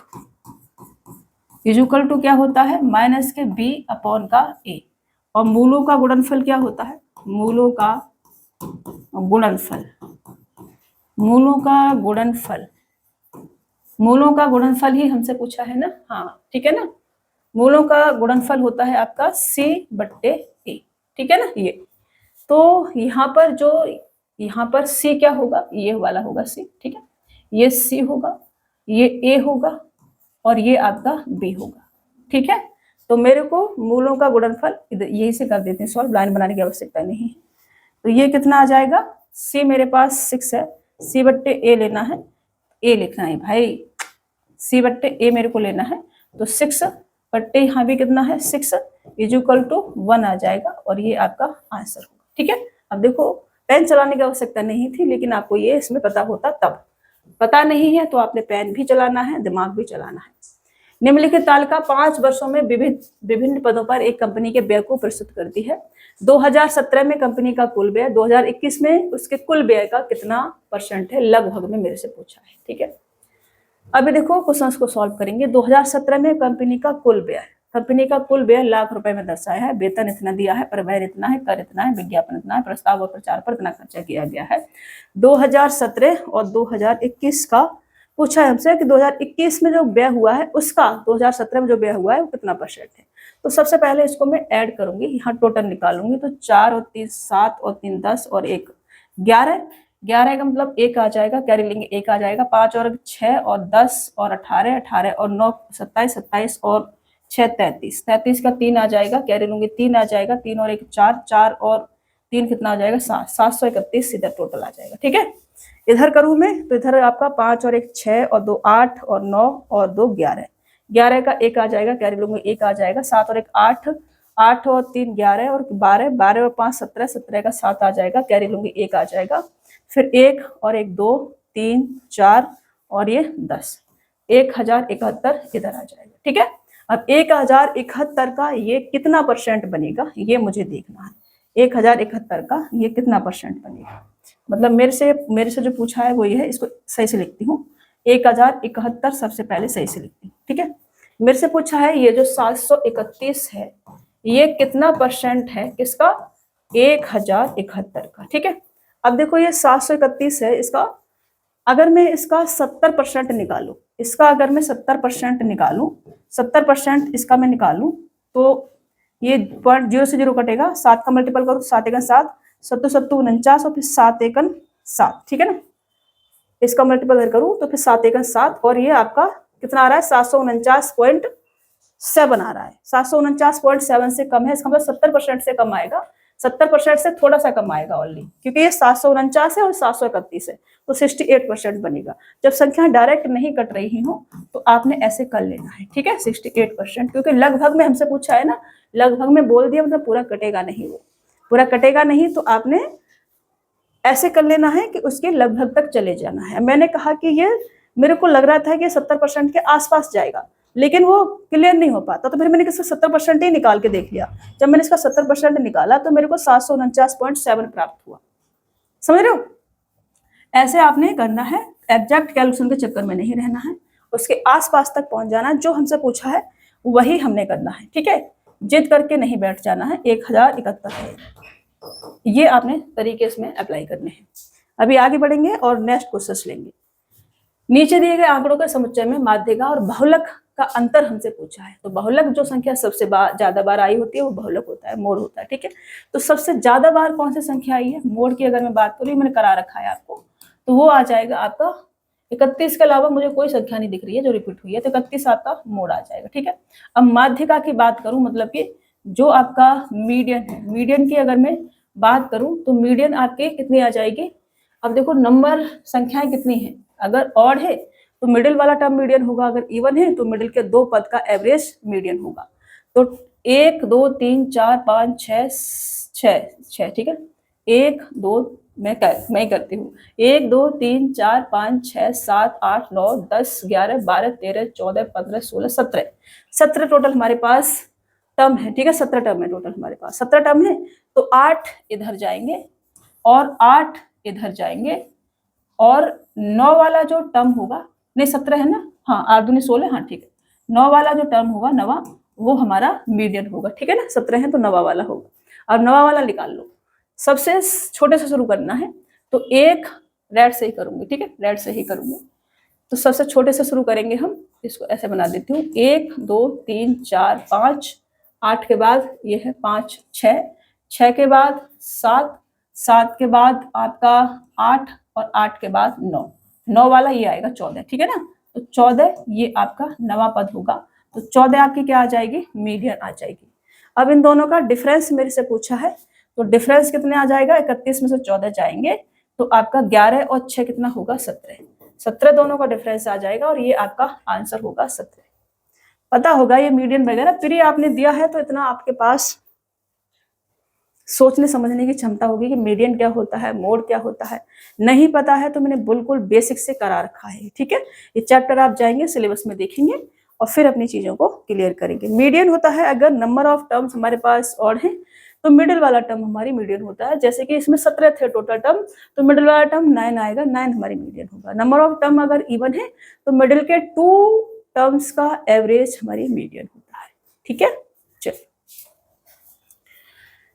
इज इक्वल टू क्या होता है, माइनस के b अपॉन का a, और मूलों का गुणनफल क्या होता है, मूलों का गुणनफल, मूलों का गुणनफल, मूलों का गुणनफल ही हमसे पूछा है ना। हाँ ठीक है ना, मूलों का गुणनफल होता है आपका c/a। ठीक है ना, ये तो यहाँ पर c क्या होगा, ये वाला होगा c। ठीक है, ये c होगा, ये a होगा और ये आपका b होगा। ठीक है, तो मेरे को मूलों का गुणनफल इधर यही से कर देते हैं सॉल्व, लाइन बनाने की आवश्यकता नहीं है। तो ये कितना आ जाएगा, c मेरे पास 6 है, c/a लेना है, a लिखना है भाई, c/a मेरे को लेना है। तो 6 बट्टे यहाँ भी कितना है 6 इज इक्वल टू 1 आ जाएगा और ये आपका आंसर होगा। ठीक है, अब देखो पेन चलाने की आवश्यकता नहीं थी, लेकिन आपको ये इसमें पता होता तब, पता नहीं है तो आपने पेन भी चलाना है, दिमाग भी चलाना है। निम्नलिखित तालिका 5 वर्षों में विभिन्न पदों पर एक कंपनी के व्यय को प्रस्तुत करती है। 2017 में कंपनी का कुल व्यय, 2021 में उसके कुल व्यय का कितना % है, लगभग में मेरे से पूछा है। ठीक है, अभी देखो क्वेश्चंस को सॉल्व करेंगे। 2017 में कंपनी का कुल व्यय, कंपनी का कुल व्यय लाख रुपए में दर्शाया है। वेतन इतना दिया है, परिवहन इतना है, कर इतना है, विज्ञापन इतना है, प्रस्ताव और प्रचार पर इतना खर्चा किया गया है। 2017 और 2021 का पूछा है हमसे कि 2021 में जो व्यय हुआ है उसका 2017 में जो व्यय हुआ है वो कितना % है। तो सबसे पहले इसको मैं ऐड करूंगी, यहाँ टोटल निकालूंगी। तो 4 और 3 7 और 3 10 और 1 11, 11 का मतलब 1 आ जाएगा, कैरी लेंगे 1 आ जाएगा। 5 और 6 और 10 और 18, 18 और 9 27, 27 और 6 33, 33 का 3 आ जाएगा, कैरी लूंगी 3 आ जाएगा, 3 और 1 4, 4 और 3 कितना आ जाएगा 7, 731 इधर टोटल आ जाएगा। ठीक है, इधर करूं मैं तो इधर आपका 5 और 1 6 और 2 8 और 9 और 2 11, 11 का 1 आ जाएगा, कैरी लूंगी 1 आ जाएगा, 7 और 1 8, 8 और 3 11 और 12, 12 और 5 17, 17 का 7 आ जाएगा, कैरी लूंगी 1 आ जाएगा, फिर 1 और 1 2 3 4 और ये 10, 1071 इधर आ जाएगा। ठीक है, अब 1071 का ये कितना परसेंट बनेगा ये मुझे देखना है। 1071 का ये कितना परसेंट बनेगा, मतलब मेरे से जो पूछा है वो ये है, इसको सही से लिखती हूँ। 1071 सबसे पहले सही से लिखती हूँ। ठीक है, मेरे से पूछा है ये जो 731 है ये कितना परसेंट है किसका, 1071 का। ठीक है, अब देखो ये 731 है, इसका अगर मैं इसका 70% निकालूं, इसका अगर मैं 70% निकालूं, 70% इसका मैं निकालूं तो ये पॉइंट 0 से 0 कटेगा, 7 का मल्टीपल करो, 7 एकन 7, 7 7 49 और फिर 7 एकन 7। ठीक है ना, इसका मल्टीपल करूं तो फिर 7 एकन 7 और ये आपका कितना आ रहा है 749.7 आ रहा है। 749.7 से कम है, इसका मतलब 70% से कम आएगा, 70% से थोड़ा सा कम आएगा ओनली, क्योंकि ये 749 है और 731 है तो 68% बनेगा। जब संख्या डायरेक्ट नहीं कट रही हो तो आपने ऐसे कर लेना है। ठीक है, 68%, क्योंकि लगभग में हमसे पूछा है ना, लगभग में बोल दिया मतलब पूरा कटेगा नहीं, वो पूरा कटेगा नहीं तो आपने ऐसे कर लेना है कि उसके लगभग तक चले जाना है। मैंने कहा कि ये मेरे को लग रहा था कि 70% के आसपास जाएगा, लेकिन वो क्लियर नहीं हो पाता, तो फिर मैंने इसका 70% ही निकाल के देख लिया। जब मैंने इसका 70% निकाला तो मेरे को 749.7 प्राप्त हुआ। समझ रहे हो, ऐसे आपने करना है, एग्जैक्ट कैलकुलेशन के चक्कर में नहीं रहना है, उसके आसपास तक पहुंच जाना है। जो हमसे पूछा है वही हमने करना है। ठीक है, जिद करके नहीं बैठ जाना है। 1071 है, ये आपने तरीके से अप्लाई करने हैं। अभी आगे बढ़ेंगे और नेक्स्ट क्वेश्चन लेंगे। नीचे दिए गए आंकड़ों के समुच्चय में माध्यिका और बहुलक का अंतर हमसे पूछा है। तो बहुलक जो संख्या सबसे ज्यादा बार आई होती है वो बहुलक होता है, मोड होता है। ठीक है, तो सबसे ज्यादा बार कौन सी संख्या आई है, मोड की अगर मैं बात करूँ, मैंने करा रखा है आपको, तो वो आ जाएगा आपका 31 के अलावा मुझे कोई संख्या नहीं दिख रही है जो रिपीट हुई है, तो 31 आपका मोड आ जाएगा। ठीक है, अब माध्यिका की बात करूं, मतलब कि जो आपका मीडियन है, मीडियन की अगर मैं बात करूं तो मीडियन आपके कितनी आ जाएगी। अब देखो नंबर संख्याएं कितनी है, अगर ऑड है तो मिडिल वाला टर्म मीडियन होगा, अगर इवन है तो मिडिल के 2 पद का एवरेज मीडियन होगा। तो 1 2 3 4 5 6। ठीक है, 1 2 मैं करती हूँ, 1 2 3 4 5 6 7 8 9 10 11 12 13 14 15 16 17, 17 टोटल हमारे पास टर्म है। ठीक है, 17 टर्म है टोटल हमारे पास, 17 टर्म है, तो 8 इधर जाएंगे और 8 इधर जाएंगे और 9 वाला जो टर्म होगा, नहीं 17 है ना, हाँ 8 दूनी 16, हाँ ठीक है, 9 वाला जो टर्म होगा नवा, वो हमारा मीडियन होगा। ठीक है ना, 17 है तो 9 वाला होगा। अब 9 वाला निकाल लो, सबसे छोटे से शुरू करना है, तो एक रेड से ही करूंगी। ठीक है, रेड से ही करूंगी, तो सबसे छोटे से शुरू करेंगे हम, इसको ऐसे बना देती हूँ, 1 2 3 4 5, 8 के बाद ये है 5 6, 6 के बाद 7, 7 के बाद आपका 8 और 8 के बाद 9, 9 वाला ये आएगा 14। ठीक है ना, तो 14 ये आपका नवा पद होगा, तो 14 आपकी क्या आ जाएगी, मीडियन आ जाएगी। अब इन दोनों का डिफरेंस मेरे से पूछा है, तो डिफरेंस कितने आ जाएगा, 31 में से 14 जाएंगे तो आपका 11 और 6 कितना होगा, 17, 17 दोनों का डिफरेंस आ जाएगा और ये आपका आंसर होगा 17। पता होगा ये मीडियन वगैरह, फिर ये आपने दिया है तो इतना आपके पास सोचने समझने की क्षमता होगी कि मीडियन क्या होता है, मोड क्या होता है। नहीं पता है तो मैंने बिल्कुल बेसिक से करा रखा है। ठीक है, ये चैप्टर आप जाएंगे सिलेबस में देखेंगे और फिर अपनी चीजों को क्लियर करेंगे। मीडियन होता है अगर नंबर ऑफ टर्म्स हमारे पास ऑड है तो मिडिल वाला टर्म हमारी मीडियन होता है। जैसे कि इसमें 17 थे टोटल टर्म, तो मिडिल वाला टर्म 9 आएगा, 9 हमारी मीडियन होगा। नंबर ऑफ टर्म अगर इवन है तो मिडिल के 2 टर्म्स का एवरेज हमारी मीडियन होता है। ठीक है, चलिए,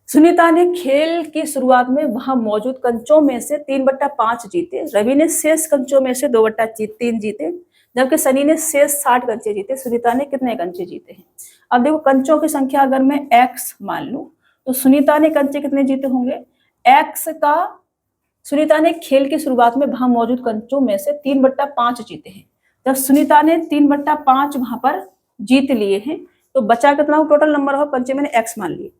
सुनीता ने खेल की शुरुआत में वहां मौजूद कंचों में से 3/5 जीते, रवि ने शेष कंचों में से 2/3 जीते, जबकि सनी ने शेष 60 कंचे जीते। सुनीता ने कितने कंचे जीते हैं। अब देखो कंचों की संख्या अगर मैं x मान लूं तो सुनीता ने कंचे कितने जीते होंगे, x का, सुनीता ने खेल की शुरुआत में वहां मौजूद कंचों में से 3/5 जीते हैं। जब सुनीता ने 3/5 वहां पर जीत लिए हैं तो बचा कितना टोटल नंबर ऑफ पंचे मैंने x मान लिए।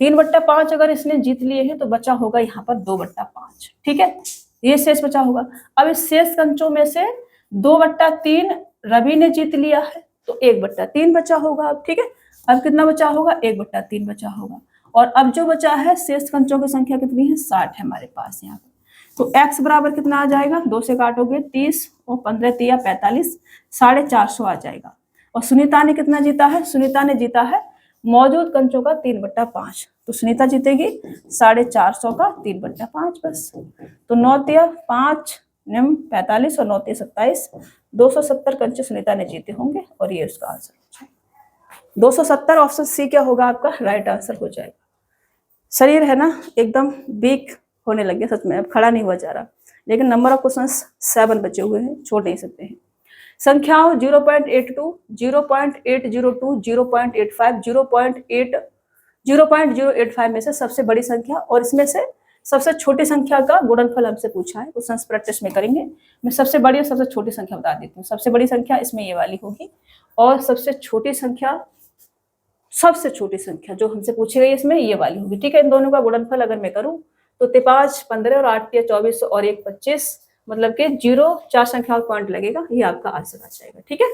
3/5 अगर इसने जीत लिए हैं तो बचा होगा यहाँ पर 2/5। ठीक है, ये शेष बचा होगा। अब इस शेष कंचों में से 2/3 रवि ने जीत लिया है तो 1/3 बचा होगा। अब ठीक है, अब कितना बचा होगा, 1/3 बचा होगा। और अब जो बचा है शेष कंचों की संख्या कितनी है, 60 है हमारे पास यहाँ पे। तो x बराबर कितना आ जाएगा, 2 से काटोगे 30 और 15 तिया 45, 450 आ जाएगा। और सुनीता ने कितना जीता है, सुनीता ने जीता है मौजूद कंचों का 3/5। तो सुनीता जीतेगी 450 का 3/5 बस। तो 9 तिया 5 निम 45 और 9 तिया 27, 270 कंचे सुनीता ने जीते होंगे और ये उसका आंसर हो जाएगा 270। ऑप्शन सी क्या होगा आपका राइट आंसर हो जाएगा। शरीर है ना एकदम वीक होने लग गया सच में, अब खड़ा नहीं हुआ जा रहा, लेकिन नंबर ऑफ क्वेश्चंस 7 बचे हुए हैं, छोड़ नहीं सकते हैं। संख्याओं 0.82, 0.802, 0.85, 0.085 में से सबसे बड़ी संख्या और इसमें से सबसे छोटी संख्या का गुणनफल हमसे पूछा है, क्वेश्चन प्रैक्टिस में करेंगे। मैं सबसे बड़ी और सबसे छोटी संख्या बता देती हूँ। सबसे बड़ी संख्या इसमें ये वाली होगी और सबसे छोटी संख्या जो हमसे पूछी गई इसमें ये वाली होगी। ठीक है, इन दोनों का गुणनफल अगर मैं करूँ तो 5 15 और 8 24 और 1 25, मतलब कि 0 4 संख्याओं पॉइंट लगेगा, ये आपका आंसर आ जाएगा। ठीक है,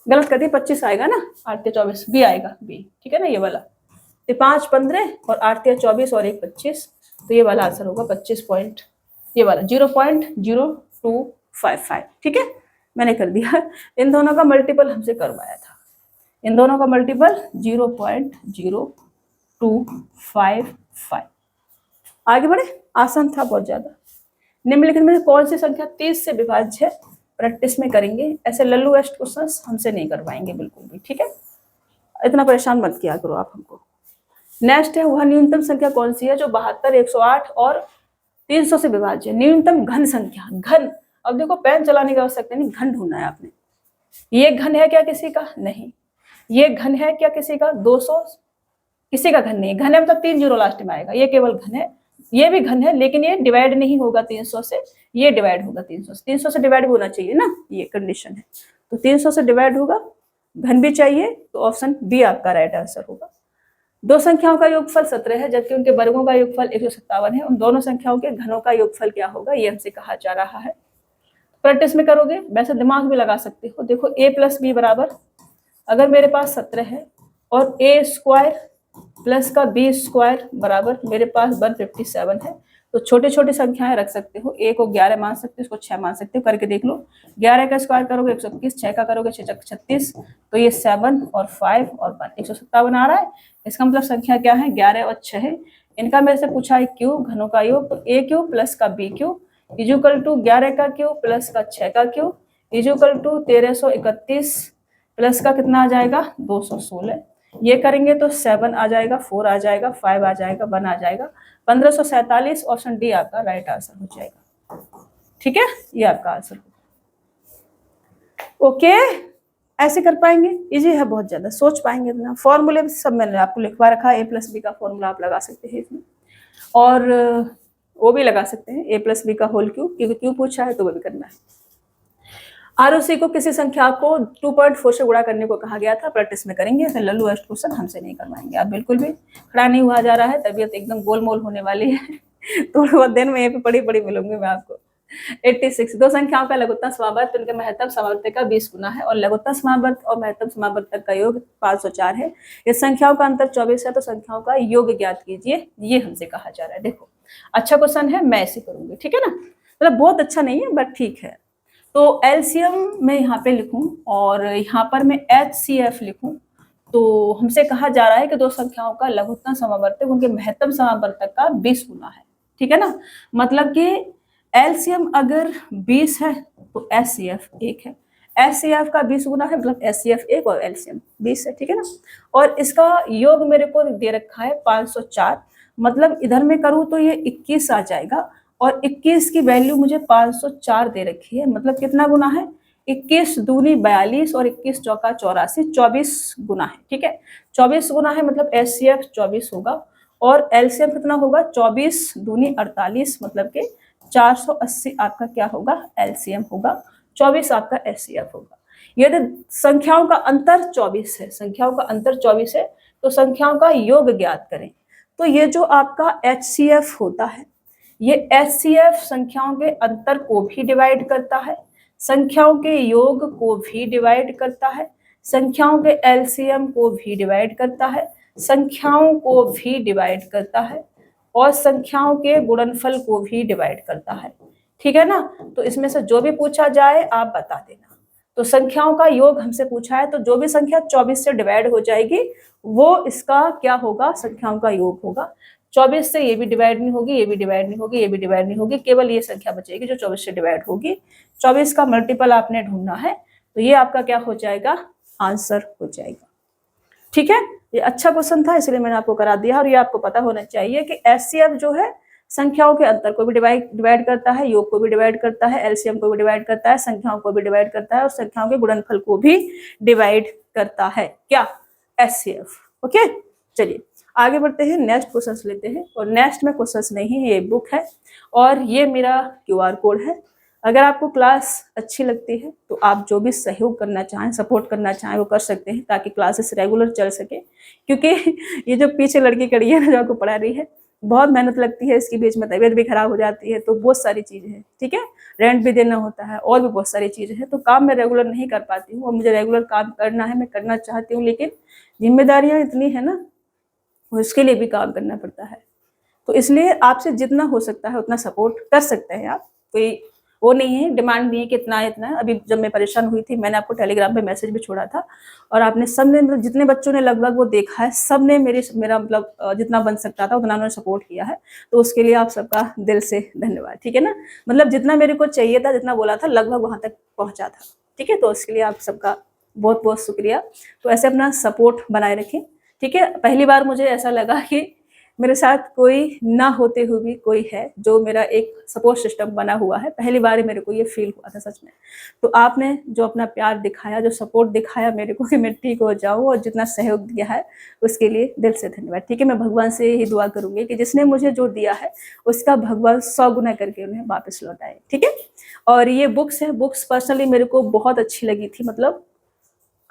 गलत कर दी, 25 आएगा ना, 8 24 बी आएगा, बी। ठीक है ना, ये वाला 5 15 और 8 24 और 1 25, तो ये वाला आंसर होगा 25 पॉइंट, ये वाला 0.0255। ठीक है, मैंने कर दिया। इन दोनों का मल्टीपल हमसे करवाया था, इन दोनों का मल्टीपल 0.0255। आगे बढ़े, आसान था बहुत ज्यादा। निम्नलिखित में कौन सी संख्या 30 से विभाज्य है, प्रैक्टिस में करेंगे। ऐसे लल्लू वेस्ट क्वेश्चंस हमसे नहीं करवाएंगे बिल्कुल भी। ठीक है, इतना परेशान मत किया करो आप हमको। नेक्स्ट है, वह न्यूनतम संख्या कौन सी है जो 72, 108 और 300 से विभाज्य है। न्यूनतम घन संख्या, घन। अब देखो पेन चलाने की आवश्यकता नहीं, घन ढूंढना है आपने। ये घन है क्या किसी का, नहीं। ये घन है क्या किसी का, 200 किसी का घन नहीं है। घन है मतलब 3 जीरो लास्ट में आएगा, ये केवल घन है। ये भी घन है लेकिन ये डिवाइड नहीं होगा 300 से, ये डिवाइड होगा 300 से। 300 से डिवाइड होना चाहिए ना, ये कंडीशन है। तो 300 से डिवाइड होगा, घन भी चाहिए, तो ऑप्शन बी आपका राइट आंसर होगा। दो संख्याओं का योगफल 17 है जबकि उनके वर्गों का योगफल 157 है। उन दोनों संख्याओं के घनों का योगफल क्या होगा, ये हमसे कहा जा रहा है। प्रैक्टिस में करोगे, वैसे दिमाग भी लगा सकते हो। देखो a प्लस बी बराबर, अगर मेरे पास 17 है और a स्क्वायर प्लस का b स्क्वायर बराबर मेरे पास 157 है, तो छोटी छोटी संख्याएं रख सकते हो। a को 11 मान सकते हो, इसको 6 मान सकते हो, करके देख लो। 11 का स्क्वायर करोगे 121, 6 का करोगे 6 36, तो ये 7 और 5 और 1 157 आ रहा है। इसका मतलब संख्या क्या है, 11 और 6 है। इनका मेरे से पूछा है क्यूब, घनों का योग, तो a क्यूब प्लस का b क्यूब इजुकल टू 11 का क्यूब प्लस का 6 का क्यूब इजुकल टू 1331 प्लस का कितना आ जाएगा 216। ये करेंगे तो 7 आ जाएगा, 4 आ जाएगा, 5 आ जाएगा, 1 आ जाएगा, 1547। ऑप्शन डी आपका राइट आंसर हो जाएगा। ठीक है, ये आपका आंसर होगा। ओके, ऐसे कर पाएंगे, इजी है बहुत ज्यादा, सोच पाएंगे इतना। फॉर्मूले सब मैंने आपको लिखवा रखा है, a प्लस बी का फॉर्मूला आप लगा सकते हैं इसमें, और वो भी लगा सकते हैं a प्लस बी का होल क्यूब, क्योंकि क्यों पूछा है तो वो भी करना है। आरओसी को किसी संख्या को 2.4 से गुणा करने को कहा गया था, प्रैक्टिस में करेंगे। ऐसे लल्लू वेस्ट क्वेश्चन हमसे नहीं करवाएंगे। आप बिल्कुल भी खड़ा नहीं हुआ जा रहा है, तबीयत एकदम गोलमोल होने वाली है। थोड़ी बहुत दिन में यहाँ पे पड़ी मिलूंगी मैं आपको। 86, दो संख्याओं का लघुत्तम समावर्त उनके महत्तम समावर्त का 20 गुना है और लघुत्तम समावर्त और महत्तम समावर्त का योग 504 है। इस संख्याओं का अंतर 24 है, तो संख्याओं का योग ज्ञात कीजिए, ये हमसे कहा जा रहा है। देखो अच्छा क्वेश्चन है, मैं ऐसे करूंगी। ठीक है ना, मतलब बहुत अच्छा नहीं है बट ठीक है। तो एलसीएम मैं यहाँ पे लिखूं और यहाँ पर मैं HCF लिखूं, तो हमसे कहा जा रहा है कि दो संख्याओं का लघुत्तम समावर्तक उनके महत्तम समावर्तक का 20 गुना है। ठीक है ना, मतलब कि एलसीएम अगर 20 है तो HCF 1 है, HCF का 20 गुना है, मतलब HCF 1 और एलसीएम 20 है। ठीक है ना, और इसका योग मेरे को दे रखा है 504, मतलब इधर में करूँ तो ये 21 आ जाएगा और 21 की वैल्यू मुझे 504 दे रखी है, मतलब कितना गुना है, 21 दूनी 42 और 21 चौका 84, 24 गुना है। ठीक है, 24 गुना है, मतलब HCF 24 होगा और एलसीएम कितना होगा, 24 दूनी 48, मतलब कि 480 आपका क्या होगा, एलसीएम होगा, 24 आपका HCF होगा। यदि संख्याओं का अंतर 24 है, संख्याओं का अंतर 24 है, तो संख्याओं का योग ज्ञात करें। तो ये जो आपका HCF होता है, ये HCF संख्याओं के अंतर को भी डिवाइड करता है, संख्याओं के योग को भी डिवाइड करता है, संख्याओं के LCM को भी डिवाइड करता है, संख्याओं को भी डिवाइड करता है, और संख्याओं के गुणनफल को भी डिवाइड करता है। ठीक है ना। तो इसमें से जो भी पूछा जाए आप बता देना। तो संख्याओं का योग हमसे पूछा है, तो जो भी संख्या 24 से डिवाइड हो जाएगी वो इसका क्या होगा, संख्याओं का योग होगा। 24 से ये भी डिवाइड नहीं होगी, ये भी डिवाइड नहीं होगी, ये भी डिवाइड नहीं होगी, केवल ये संख्या बचेगी जो 24 से डिवाइड होगी। 24 का मल्टीपल आपने ढूंढना है, तो ये आपका क्या हो जाएगा, आंसर हो जाएगा। ठीक है, ये अच्छा क्वेश्चन था इसलिए मैंने आपको करा दिया। और ये आपको पता होना चाहिए कि HCF जो है संख्याओं के अंतर को भी डिवाइड करता है, योग को भी डिवाइड करता है, LCM को भी डिवाइड करता है, संख्याओं को भी डिवाइड करता है, और संख्याओं के गुणनफल को भी डिवाइड करता है। क्या, HCF। ओके, चलिए आगे बढ़ते हैं, नेक्स्ट क्वेश्चन लेते हैं। और नेक्स्ट में क्वेश्चन नहीं है, ये बुक है और ये मेरा QR कोड है। अगर आपको क्लास अच्छी लगती है तो आप जो भी सहयोग करना चाहें, सपोर्ट करना चाहें वो कर सकते हैं, ताकि क्लासेस रेगुलर चल सके। क्योंकि ये जो पीछे लड़की खड़ी है ना जो आपको पढ़ा रही है, बहुत मेहनत लगती है, इसके बीच में तबीयत भी खराब हो जाती है, तो बहुत सारी चीज़ें हैं। ठीक है, रेंट भी देना होता है और भी बहुत सारी चीज़ें हैं, तो काम मैं रेगुलर नहीं कर पाती हूँ। और मुझे रेगुलर काम करना है, मैं करना चाहती हूँ, लेकिन जिम्मेदारियाँ इतनी है ना, उसके लिए भी काम करना पड़ता है। तो इसलिए आपसे जितना हो सकता है उतना सपोर्ट कर सकते हैं आप। कोई वो नहीं है, डिमांड नहीं है कि इतना इतना। अभी जब मैं परेशान हुई थी मैंने आपको टेलीग्राम पे मैसेज भी छोड़ा था, और आपने सबने, मतलब जितने बच्चों ने लगभग वो देखा है, सबने मेरा मतलब जितना बन सकता था उतना उन्होंने सपोर्ट किया है। तो उसके लिए आप सबका दिल से धन्यवाद। ठीक है ना, मतलब जितना मेरे को चाहिए था, जितना बोला था, लगभग वहाँ तक पहुँचा था। ठीक है, तो उसके लिए आप सबका बहुत बहुत शुक्रिया। तो ऐसे अपना सपोर्ट बनाए रखें। ठीक है, पहली बार मुझे ऐसा लगा कि मेरे साथ कोई ना होते हुए भी कोई है जो मेरा एक सपोर्ट सिस्टम बना हुआ है। पहली बार ही मेरे को ये फील हुआ था सच में। तो आपने जो अपना प्यार दिखाया, जो सपोर्ट दिखाया मेरे को कि मैं ठीक हो जाऊँ, और जितना सहयोग दिया है उसके लिए दिल से धन्यवाद। ठीक है, मैं भगवान से यही दुआ करूँगी कि जिसने मुझे जो दिया है उसका भगवान 100 गुना करके उन्हें वापस लौटाए। ठीक है, और ये बुक्स है, बुक्स पर्सनली मेरे को बहुत अच्छी लगी थी। मतलब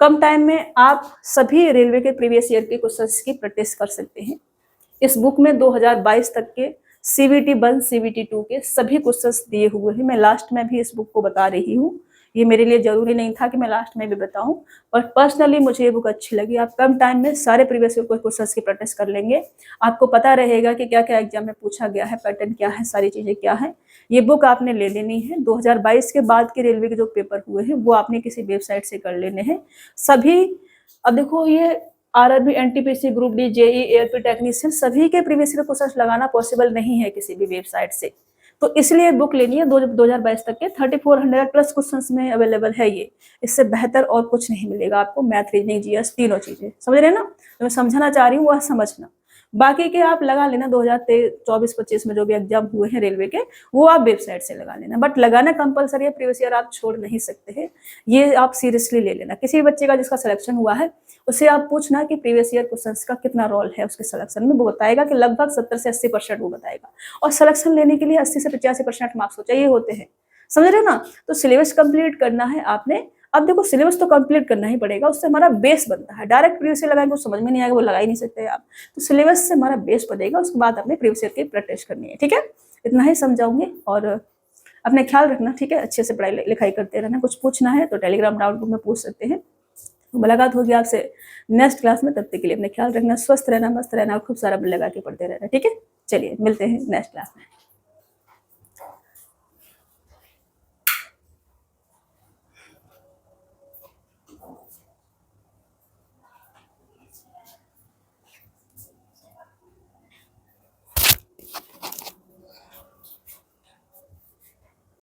कम टाइम में आप सभी रेलवे के प्रीवियस ईयर के क्वेश्चंस की प्रैक्टिस कर सकते हैं। इस बुक में 2022 तक के CVT 1, CVT 2 के सभी क्वेश्चंस दिए हुए हैं। मैं लास्ट में भी इस बुक को बता रही हूँ, ये मेरे लिए जरूरी नहीं था कि मैं लास्ट में भी बताऊं, पर पर्सनली मुझे ये बुक अच्छी लगी। आप कम टाइम में सारे प्रीवियस ईयर क्वेश्चंस की प्रैक्टिस कर लेंगे, आपको पता रहेगा कि क्या क्या एग्जाम में पूछा गया है, पैटर्न क्या है, सारी चीजें क्या है। ये बुक आपने ले लेनी है। 2022 के बाद के रेलवे के जो पेपर हुए हैं वो आपने किसी वेबसाइट से कर लेने हैं सभी। अब देखो, ये RRB, NTPC, group D, JEE, ARP technician सभी के प्रीवियस ईयर क्वेश्चंस लगाना पॉसिबल नहीं है किसी भी वेबसाइट से। तो इसलिए बुक लेनी है। 2022 तक के 3400 प्लस क्वेश्चंस में अवेलेबल है ये। इससे बेहतर और कुछ नहीं मिलेगा आपको। मैथ, रीजनिंग, GS तीनों चीजें समझ रहे हैं ना। तो मैं समझाना चाह रही हूँ वह समझना। बाकी के आप लगा लेना 2024-25 में जो भी एग्जाम हुए हैं रेलवे के, वो आप वेबसाइट से लगा लेना। बट लगाना कंपलसरी है, प्रीवियस ईयर आप छोड़ नहीं सकते हैं। ये आप सीरियसली ले लेना। किसी भी बच्चे का जिसका सिलेक्शन हुआ है उससे आप पूछना कि प्रीवियस ईयर क्वेश्चंस का कितना रोल है उसके सिलेक्शन में। वो बताएगा कि लगभग 70 से 80% वो बताएगा। और सिलेक्शन लेने के लिए 80 से 85% मार्क्स हो चाहिए होते हैं, समझ रहे हो ना। तो सिलेबस कंप्लीट करना है आपने। अब देखो, सिलेबस तो कंप्लीट करना ही पड़ेगा, उससे हमारा बेस बनता है। डायरेक्ट प्रीवियस ईयर लगाएंगे कुछ समझ में नहीं आएगा, वो लगा ही नहीं सकते आप। तो सिलेबस से हमारा बेस बनेगा, उसके बाद अपने प्रीवियस ईयर की प्रैक्टिस करनी है। ठीक है, इतना ही समझाऊंगी। और अपने ख्याल रखना, ठीक है, अच्छे से पढ़ाई लिखाई करते रहना। कुछ पूछना है तो टेलीग्राम डाउट ग्रुप में पूछ सकते हैं। तो मुलाकात होगी आपसे नेक्स्ट क्लास में। तब तक के लिए अपने ख्याल रखना, स्वस्थ रहना, मस्त रहना और खूब सारा मन लगा के पढ़ते रहना। ठीक है, चलिए मिलते हैं नेक्स्ट क्लास में।